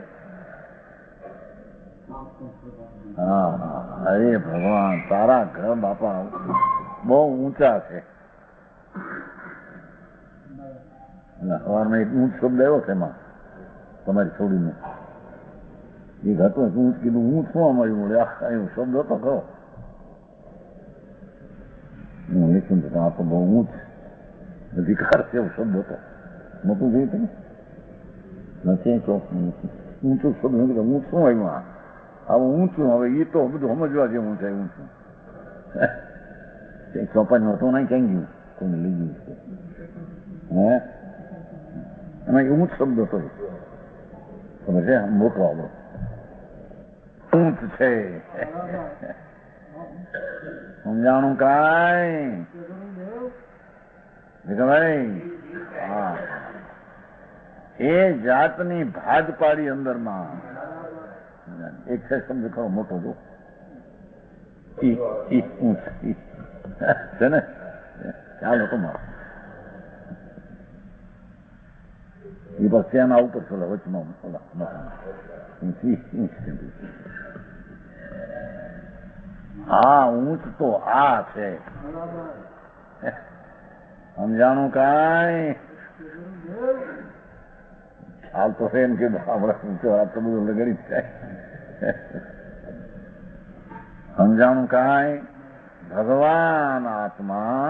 હા, અરે ભગવાન તારા ઘર બાપા બહુ ઊંચા છે. સવારમાં એક ઊંચ શબ્દ આવ્યો છે એમાં તમારી છોડીને, એક હતો ઊંચ કીધું, ઊંચ શું અમારી મળે એવું શબ્દ હતો ખરો. હું લેખું છું આ તો બહુ ઊંચ અધિકાર છે એવો શબ્દ હતો. મોટું જોયું તમે નથી? ઊંચું શબ્દ નથી, ઊંચ શું આવ્યું? આવું ઊંચું. હવે એ તો બધું સમજવા જેવું છે. ઊંચું ચોપાની હતું નહીં, ક્યાં ગયું? કોઈને લઈ ગયું છે. હે એમાં ઊંચ શબ્દ હતો, તમે છે મોટો આવડો ઊંચ છે. સમજાણું કાંઈ? ભાઈ હા એ જાતની ભાજ પાડી અંદરમાં એક છે શબ્દ ખરો મોટો જો છે ને ચાલો તમારો એ પછી એના ઉપર થોડા વચમાં હા ઊંચ તો આ છે સમજાણું કાંઈ હાલ તો એમ કે આ તો બધું લગડી જાય સમજાણું કાંઈ ભગવાન આત્મા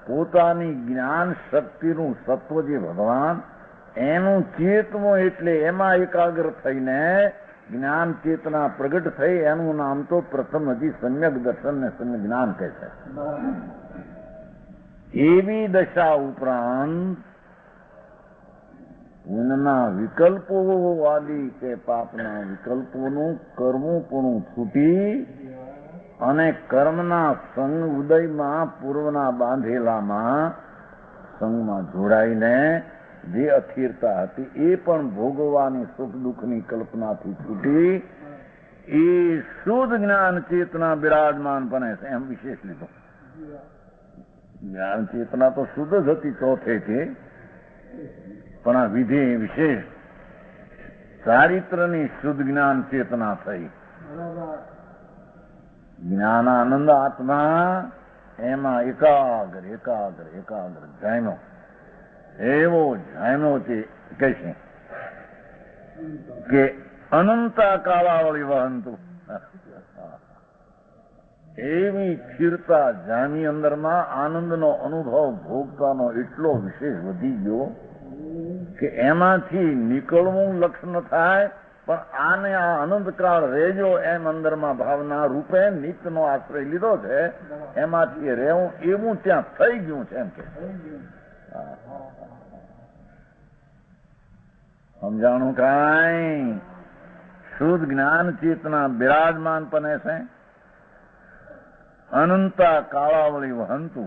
પોતાની જ્ઞાન શક્તિનું સત્વ જે ભગવાન એનું ચેતવું એટલે એમાં એકાગ્ર થઈને જ્ઞાન ચેતના પ્રગટ થઈ એનું નામ તો પ્રથમ હજી સમ્યક દર્શન ને સમ્યક જ્ઞાન કહે છે. એવી દશા ઉપરાંત પુણ્યના વિકલ્પો આદિ કે પાપના વિકલ્પોનું કર્મોપણું છૂટી અને કર્મના સંગ ઉદયમાં પૂર્વના બાંધેલામાં સંગમાં જોડાઈને જે અસ્થિરતા હતી એ પણ ભોગવવાની સુખ દુઃખની કલ્પનાથી છૂટી એ શુદ્ધ જ્ઞાન ચેતના બિરાજમાન બને છે એમ વિશેષ લીધો. જ્ઞાન ચેતના તો શુદ્ધ જ હતી ચોથેથી, પણ આ વિધિ વિશેષ ચારિત્રની શુદ્ધ જ્ઞાન ચેતના થઈ. જ્ઞાનાનંદ આત્મા એમાં એકાગ્ર એકાગ્ર એકાગ્ર જામ્યો, એવો જામ્યો તે કહેશે કે અનંતા કાળાવળી વહંતુ એવી સ્થિરતા જામી અંદરમાં આનંદનો અનુભવ ભોગતાનો એટલો વિશેષ વધી ગયો કે એમાંથી નીકળવું લક્ષ ન થાય, પણ આને આ અનંતકાળ રહેજો એમ અંદરમાં ભાવના રૂપે નિત્યનો આશ્રય લીધો છે, એમાંથી રહેવું એવું ત્યાં થઈ ગયું છે એમ કે સમજાણું કાંઈ. શુદ્ધ જ્ઞાન ચેતના બિરાજમાન બને છે. અનંતા કાળાવળી વહંતુ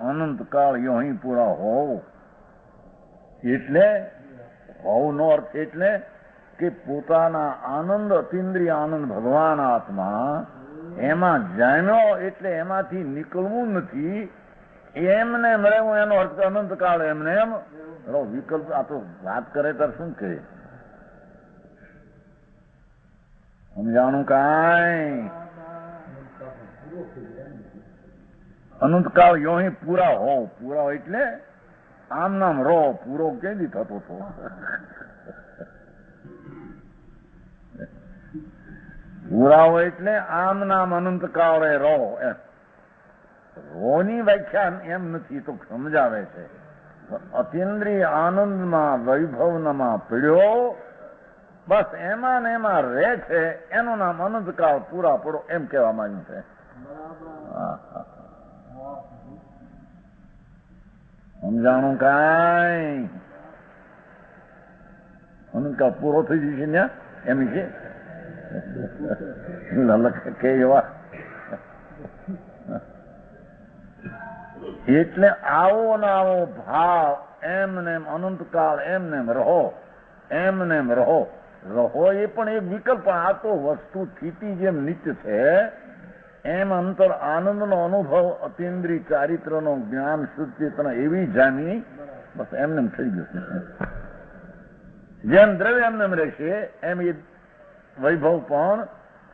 અનંત કાળ યોહી પૂરા હોવ એટલે હોવનો અર્થ એટલે કે પોતાના આનંદ અતિન્દ્રિય આનંદ ભગવાન આત્મા એમાં જામ્યો એટલે એમાંથી નીકળવું નથી, એમને રહેવું એનો અર્થ અનંત કાળ એમને એમ વિકલ્પ. આ તો વાત કરે ત્યારે શું કહે સમજાણું કાંઈ. અનંતકાળ યોહી પૂરા હોવ, પૂરા એટલે આમ નામ રહો, પૂરો કેદી થતો હતો. પૂરા હોય એટલે આમ નામ અનંતકાળે રહો. એમ રોની વ્યાખ્યા એમ નથી તો સમજાવે છે. અતિન્દ્રિય આનંદમાં વૈભવમાં પડ્યો બસ એમાં ને એમાં રહે છે, એનું નામ અનંતકાળ પૂરા પડો એમ કહેવા માંગ્યું છે. સમજાણું કાંઈ. અનંતકાળ પૂરો થઈ જશે ને એમ છે કે એવા. એટલે આવો ને આવો ભાવ એમને અનંતકાળ એમને રહો, એમને રહો. રહો એ પણ એક વિકલ્પ. આ તો વસ્તુ સ્થિતિ જેમ નિત્ય છે એમ અંતર આનંદનો અનુભવ અતિન્દ્રિય ચારિત્રનો જ્ઞાન શુદ્ધ ચેતના એવી જામી બસ એમને થઈ ગયું. જેમ દ્રવ્ય એમને રહેશે એમ એ વૈભવ પણ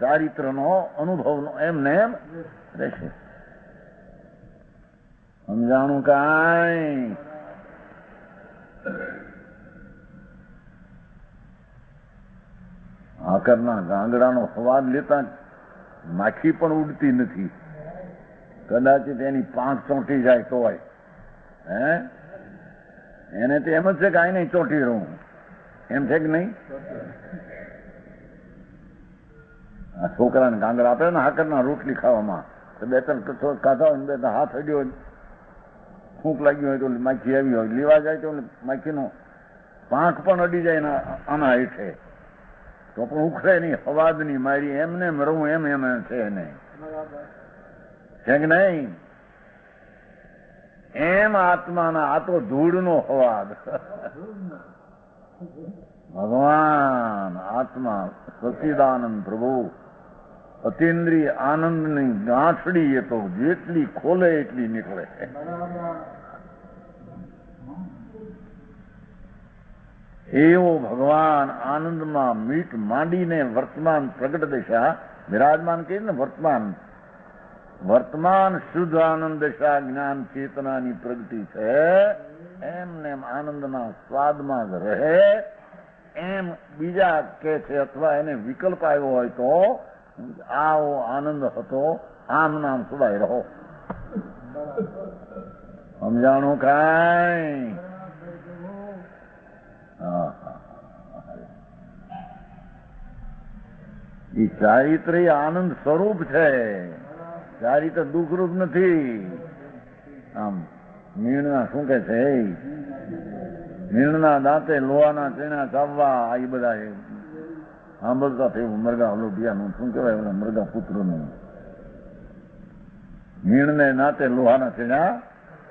ચારિત્રનો અનુભવનો એમને એમ રહેશે. સમજાણું કાંઈ. આકરના ગાંગડાનો સ્વાદ લેતા માખી પણ ઉડતી નથી, કદાચ તેની પાંખ ચોંટી જાય તો એને તો એમ જ છે કે આ નહીં ચોંટી રહું, એમ છે કે નહીં. આ છોકરાને ગાંગડા આપે ને હાકરના રોટલી ખાવામાં તો બે ત્રણ ખાધા હોય બે ત્રણ હાથ અડ્યો ફૂંક લાગ્યું હોય તો માખી આવી હોય, લેવા જાય તો માખીનો પાંખ પણ અડી જાય ને આના હેઠે તો પણ ઉખડે નહીં, અવાજ નહીં મારી એમને મરવું એમ એમ છે નહીં, છે કે નહીં. એમ આત્માના આ તો ધૂળનો અવાજ. ભગવાન આત્મા સચિદાનંદ પ્રભુ અતિન્દ્રિય આનંદની ગાંઠડી એ તો જેટલી ખોલે એટલી નીકળે. એવો ભગવાન આનંદમાં મીટ માંડીને વર્તમાન પ્રગટ દશા વિરાજમાન કહે ને, વર્તમાન શુદ્ધ આનંદ દશા જ્ઞાન ચેતનાની પ્રગતિ છે. એમને આનંદના સ્વાદમાં જ રહે. એમ બીજા કે છે, અથવા એને વિકલ્પ આવ્યો હોય તો આવો આનંદ હતો, આમ નામ સુધાઈ રહો. સમજાણું કાંઈ? એ ચારિત્ર્ય આનંદ સ્વરૂપ છે, ચારિત્ર દુઃખરૂપ નથી. આમ મીણના શું કે છે, મીણના દાંતે લોહાના ચીણા ચાવવા, એ બધા સાંભળતા થયું. મરઘા લોઢિયાનું શું કહેવાય, મરઘા પુત્રનું મીણને નાતે લોહાના ચીણા.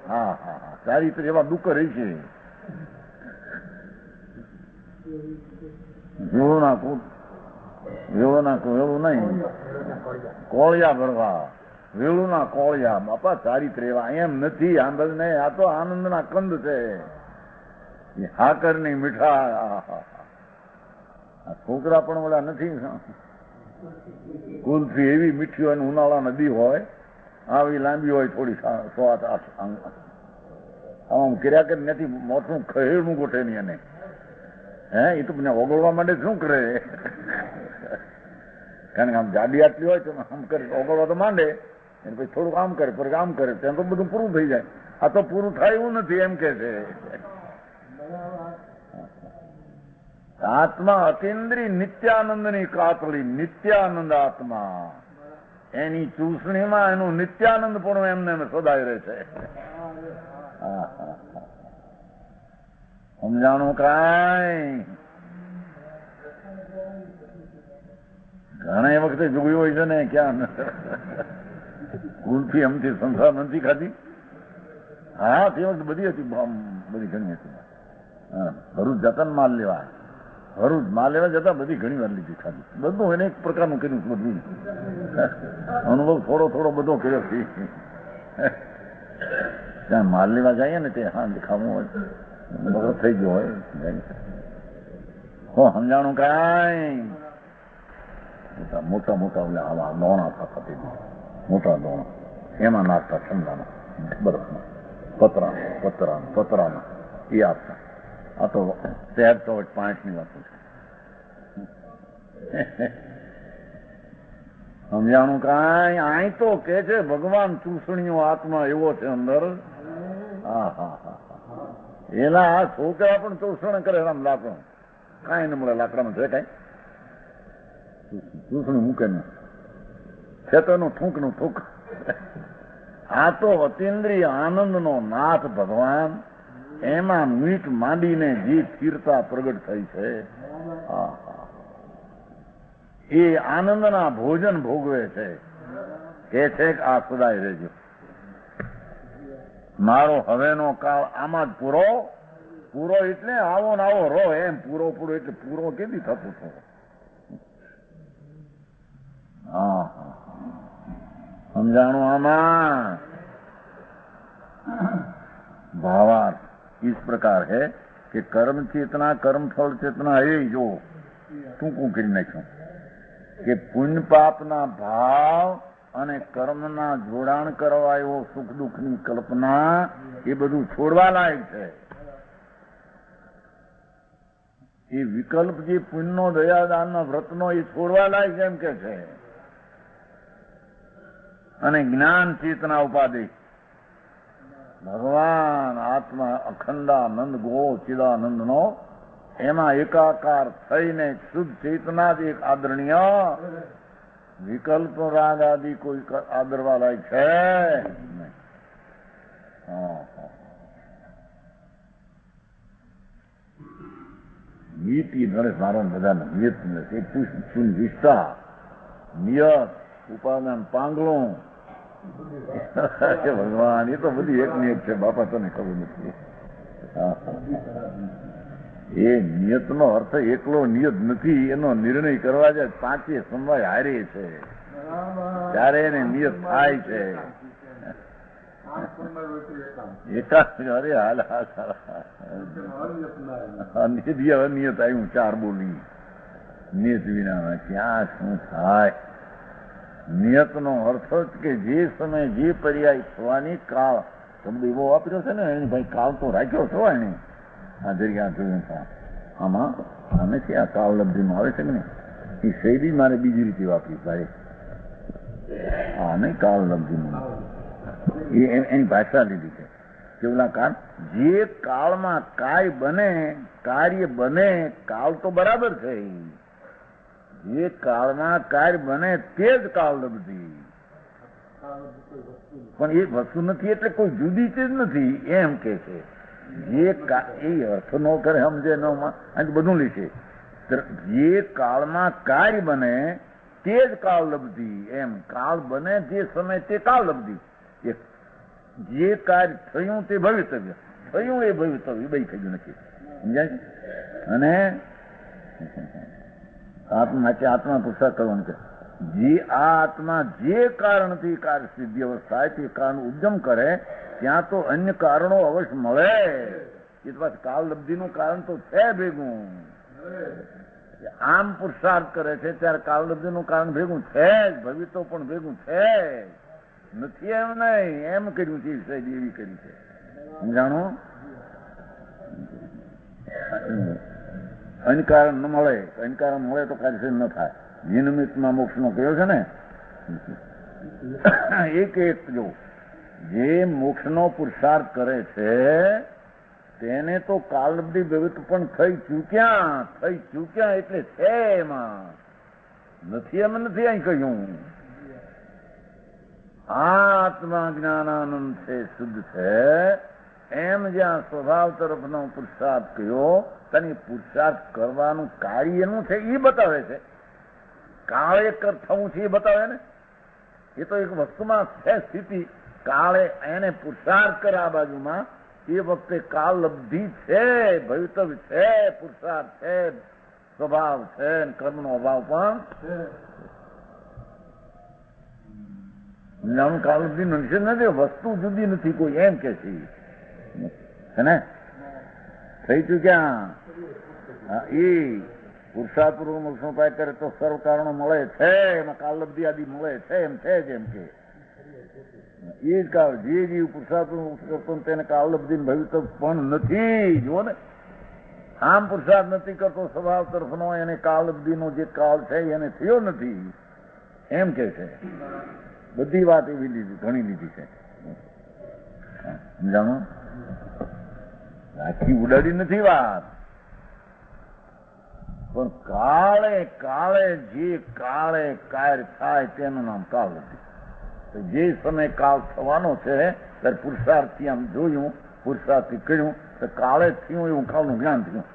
હા હા હા, ચારિત્ર એવા દુઃખ રહી છે. વેળુના વેળું નહીં, કોળિયા ભરવા, વેળુના કોળિયા બાપા ચારિત્ર એવા એમ નથી. આંબલ નહીં, આ તો આનંદના કંદ છે. હાકરની મીઠા છોકરા પણ ઓલા નથી. કુલ્ફી એવી મીઠી હોય, ઉનાળા નદી હોય, આવી લાંબી હોય થોડી, 7-8 આમ કર્યા કરી નથી. મોટું ખહેડું ગોઠે નહીં. અને એ તો ઓગળવા માટે શું કરે? કારણ કે આમ જાડી આટલી હોય તો આમ કરે, ઓગળવા તો માંડે, એને પછી થોડુંક આમ કરે, પછી આમ કરે, ત્યાં તો બધું પૂરું થઈ જાય. આ તો પૂરું થાય એવું નથી, એમ કે છે. આત્મા અતિન્દ્રિય નિત્યાનંદની કાતળી, નિત્યાનંદ આત્મા, એની ચૂસણીમાં એનું નિત્યાનંદ પણ એમને સદાય રહે છે. સમજાણું કાંઈ? ઘણા વખતે જોયું હોય છે ને, ક્યાં કુલ્ફી અમથી સંસાર નથી ખાધી. હા, તે વખતે બધી હતી, બધી ઘણી હતી. ભરૂચ જતા ને માલ લેવા, ભરૂચ માલ લેવા જતા બધી ઘણી વાર લીધી ખાધી. બધું એને એક પ્રકારનું કર્યું, બધું અનુભવ થોડો થોડો બધો કર્યો. ત્યાં માલ લેવા જઈએ ને તે હા ખાવું હોય, બગડ થઈ ગયો હોય. હો સમજાણું કાંઈ? મોટા મોટા આવા દોણા થતા, મોટા દોણા એમાં નાખતા ઠંડાના બરફમાં, પતરાના એ આપતા. આ તો 1305ની વાતો છે. સમજાણું કાંઈ? અહીં તો કે છે ભગવાન ચૂસણીઓ આત્મા એવો છે અંદર. હા હા હા, એના આ છોકરા પણ ચૂસણ કરે. આમ લાકડું કાંઈ ન મળે, લાકડામાં છે કાંઈ ચૂસણું મૂકે ને ખેતરનું થૂંકનું થૂંક. આ તો અતિન્દ્રિય આનંદનો નાથ ભગવાન, એમાં મીઠ માંડીને જે સ્થિરતા પ્રગટ થઈ છે, એ આનંદના ભોજન ભોગવે છે. કે છે કે આ સદાય રહેજો, મારો હવેનો કાળ આમાં જ પૂરો એટલે આવો ને આવો રહો. એમ પૂરો એટલે પૂરો કેદી થતો હતો? હા, સમજાણું? આમાં भावार्थ इस प्रकार है कि कर्म चेतना कर्म फल चेतना એ જો ટૂંકું કરી નાખ્યું કે પુણ્ય પાપના ભાવ અને કર્મના જોડાણ કરવા એવો સુખ દુઃખની કલ્પના એ બધું છોડવા લાયક છે. એ વિકલ્પ જે પુણ્યનો દયાદાનના વ્રતનો એ છોડવા લાયક એમ કે છે. અને જ્ઞાન ચેતના ઉપાધિ ભગવાન આત્મા અખંડાનંદ ગો ચિદાનંદનો એમાં એકાકાર થઈને શુદ્ધ ચેતના જ એક આદરણીય, વિકલ્પ રાગ આદિ કોઈ આદરવા લાયક છે નહીં. નીતિ નડે સારો બધાને નિયત નિયત ઉપાદાન પાંગલું ભગવાન એ તો બધી એક નિયત છે બાપા, તને ખબર નથી. એ નિયતનો અર્થ એકલો નિયત નથી, એનો નિર્ણય કરવા જાય પાંચે સમવાય હારે છે ત્યારે એને નિયત થાય છે. અરે હાલ અનિયત આવ્યું 4 બોલી નિયત વિના ક્યાં શું થાય? નિયત નો અર્થ જ કે જે સમય જે પર્યાય થવાની કાળ શબ્દ એવો વાપર્યો છે ને એને ભાઈ કાળ તો રાખ્યો છો એને આ જગ્યા જોયું આમાં આને છે આ કાળ લબ્ધીમાં આવે છે કે નહીં એ શૈલી મારે બીજી રીતે વાપરી ભાઈ આ નહીં કાળ લબ્ધીમાં એની ભાષા લીધી છે કેવલા કાળ જે કાળમાં કાર્ય બને કાળ તો બરાબર છે જે કાળમાં કાર્ય બને તે જ કાળ લબ્ધી પણ એ વસ્તુ નથી એટલે કોઈ જુદી ચીજ નથી એમ કે છે. જે એ અર્થ નો કરે સમજે ન બધું લીધે જે કાળમાં કાર્ય બને તે જ કાળ લબ્ધી એમ કાળ બને જે સમય તે કાળ લબ્ધી જે કાર્ય થયું તે ભવિતવ્ય થયું એ ભવિતવ્ય બે થયું નથી સમજાય. અને આત્મા પુરસાદ કરવાનું છે જે આ આત્મા જે કારણથી કાર્ય સિદ્ધિ અવસ્થા તે કારણ ઉદ્યમ કરે ત્યાં તો અન્ય કારણો અવશ્ય મળે. એ તો પાછું કાળ લબ્ધિનું કારણ તો છે ભેગું. આમ પુરુષાર્થ કરે છે ત્યારે કાળ લબ્ધિનું કારણ ભેગું છે જ ભવિતો પણ ભેગું છે નથી એમ નહીં એમ કર્યું છે એવી કરી છે સમજાણું. અનકારણ ન મળે અનકારણ મળે તો કાર્ય ન થાય. નિમિત્તમાં મોક્ષ નો કયો છે ને એક જો જે મોક્ષ નો પુરુષાર્થ કરે છે તેને તો કાલબ્ધી ભવિત પણ થઈ ચૂક્યા એટલે છે એમાં નથી એમ નથી અહીં કહ્યું. આત્મા જ્ઞાનાનંદ છે શુદ્ધ છે એમ જ્યાં સ્વભાવ તરફનો પુરુષાર્થ કયો તેની પુરુષાર્થ કરવાનું કાર્ય એનું છે એ બતાવે છે. કાળે થવું છે એ બતાવે ને એ તો એક વસ્તુમાં છે સ્થિતિ કાળે એને પુરુષાર્થ કરે આ બાજુમાં એ વખતે કાળ લબ્ધિ છે ભવિતવ્ય છે પુરુષાર્થ છે સ્વભાવ છે કર્મનો અભાવ પણ છે. કાળ લબ્ધિ નથી વસ્તુ જુદી નથી કોઈ એમ કે છે ને થઈ ચુક્યા. એ પુરુષાર્થ પૂર્વક મોક્ષનો ઉપાય કરે તો સર્વ કારણો મળે છે એમાં કાલલબ્ધિ આદિ મળે છે એમ છે જ એમ કે એ જ કાળ જે જીવ પુરુષાર્થ કરતો તેને કાલલબ્ધિ ભવિતવ્ય પણ નથી. જુઓ ને આમ પુરુષાર્થ નથી કરતો સ્વભાવ તરફનો એને કાલલબ્ધિનો જે કાળ છે એને થયો નથી એમ કે છે. બધી વાત એવી લીધી ઘણી લીધી છે સમજાણો. આખી ઉડાડી નથી વાત પણ કાળે જે કાળે કાર્ય થાય તેનું નામ કાળ નથી. જે સમય કાળ થવાનો છે ત્યારે પુરુષાર્થથી આમ જોયું પુરુષાર્થથી કર્યું તો કાળે થયું એવું કાળનું જ્ઞાન થયું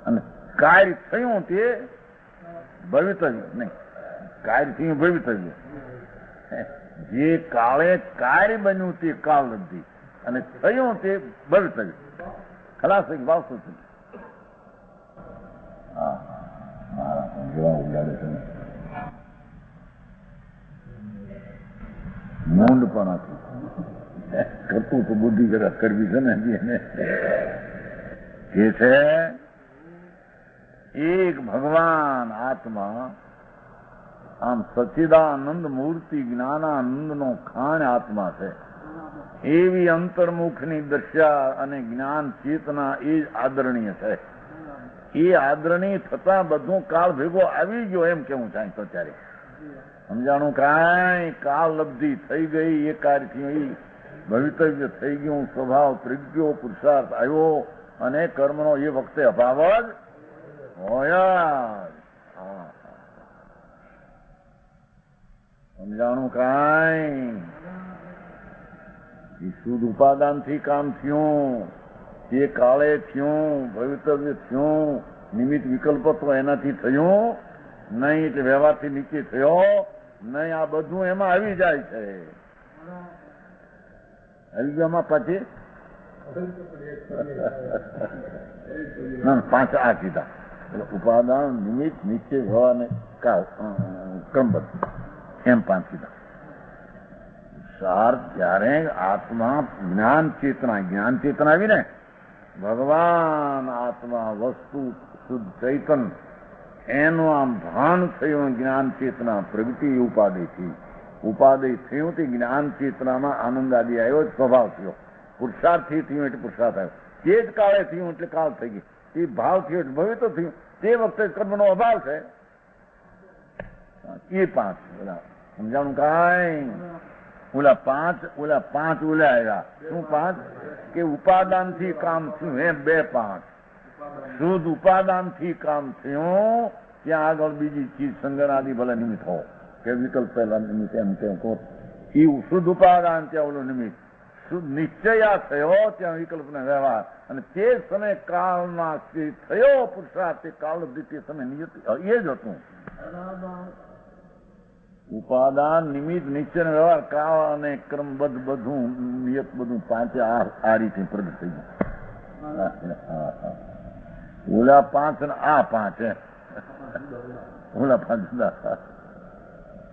અને કાર્ય થયું તે ભવિતવ્ય નહીં કાર્ય થયું ભવિતવ્ય. જે કાળે કાર્ય બન્યું તે કાળ લબ્ધિ અને થયું તે ભવિતવ્ય ખલાસ ભાવ શું છે. મૂંડ પણ કરતું તો બુદ્ધિ જરા કરવી છે ને કે છે એક ભગવાન આત્મા આમ સચ્ચિદાનંદ મૂર્તિ જ્ઞાનાનંદ નો ખાણ આત્મા છે. એવી અંતર્મુખની દશા અને જ્ઞાન ચેતના એ જ આદરણીય છે. એ આદરણીય થતા બધું કાળ ભેગો આવી ગયો એમ કેવું થાય તો ત્યારે સમજાણું. કાંઈ કાળ લબ્ધિ થઈ ગઈ એ કાર્ય થયું ભવિતવ્ય થઈ ગયું સ્વભાવ પ્રજ્ઞો પુરુષાર્થ આવ્યો અને કર્મનો એ વખતે અભાવ જ હોય. સમજાણું. કાંઈ શુદ્ધ ઉપાદાનથી કામ થયું તે કાળે થયું ભવિતવ્ય થયું નિમિત્ત વિકલ્પ તો એનાથી થયું નહીં એટલે વ્યવહારથી નીચે થયો નહીં આ બધું એમાં આવી જાય છે. આવી ગયું આમાં પછી પાંચ આ કીધા ઉપાદાન નિમિત્ત નિશ્ચય વ્યવહાર ને ક્રમબદ્ધ એમ પાંચ કીધા. સાર ત્યારે આત્મા જ્ઞાન ચેતના આવી ને ભગવાન આત્મા વસ્તુ શુદ્ધ ચૈતન એનું આમ ભાન થયું જ્ઞાન ચેતના પ્રગતિ ઉપાદેય થયું તે જ્ઞાન ચેતનામાં આનંદ આદિ આવ્યો સ્વભાવ થયો. પુરુષાર્થથી થયું એટલે પુરુષાર્થ આવ્યો. તે જ કાળે થયું એટલે કાળ થઈ ગઈ. તે ભાવ થયો એટલે ભવિ તો થયું. તે વખતે કર્મનો અભાવ છે. એ પાંચ સમજાણું કાંઈ ઓલા પાંચ આવ્યા. શું પાંચ કે ઉપાદાન થી કામ થયું એમ બે પાંચ. શુદ્ધ ઉપાદાન થી કામ થયું ત્યાં આગળ બીજી ચીજ સંગન આદિ ભલે નિમિત્ત હો કે વિકલ્પ પહેલા નિમિત્ત એમ કેમ કહો એ શુદ્ધ ઉપાદાન ત્યાં ઓલો નિમિત્ત શુદ્ધ નિશ્ચય થયો ત્યાં વિકલ્પ ને વ્યવહાર અને તે સમય કાળમાં થયો પુરુષાર્થ તે કાળ દ્વિતીય સમય નિયતિ એ જ હતું. ઉપાદાન નિમિત્ત નિશ્ચય વ્યવહાર કાળ અને ક્રમબદ્ધ બધું નિયત બધું પાંચે આ રીતે પ્રગટ થઈ ગયું. ઓલા પાંચ ને આ પાંચ ઓલા પાંચ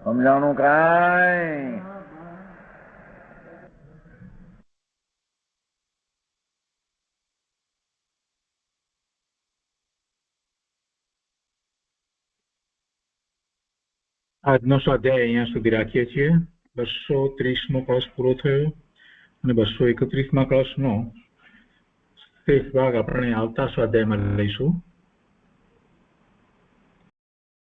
સમજાણું કાંઈ આજનો સ્વાધ્યાય અહીંયા સુધી રાખીએ છીએ. 230મો ક્લાસ પૂરો થયો અને 231મા ક્લાસનો શેષ ભાગ આપણે આવતા સ્વાધ્યાયમાં લઈશું.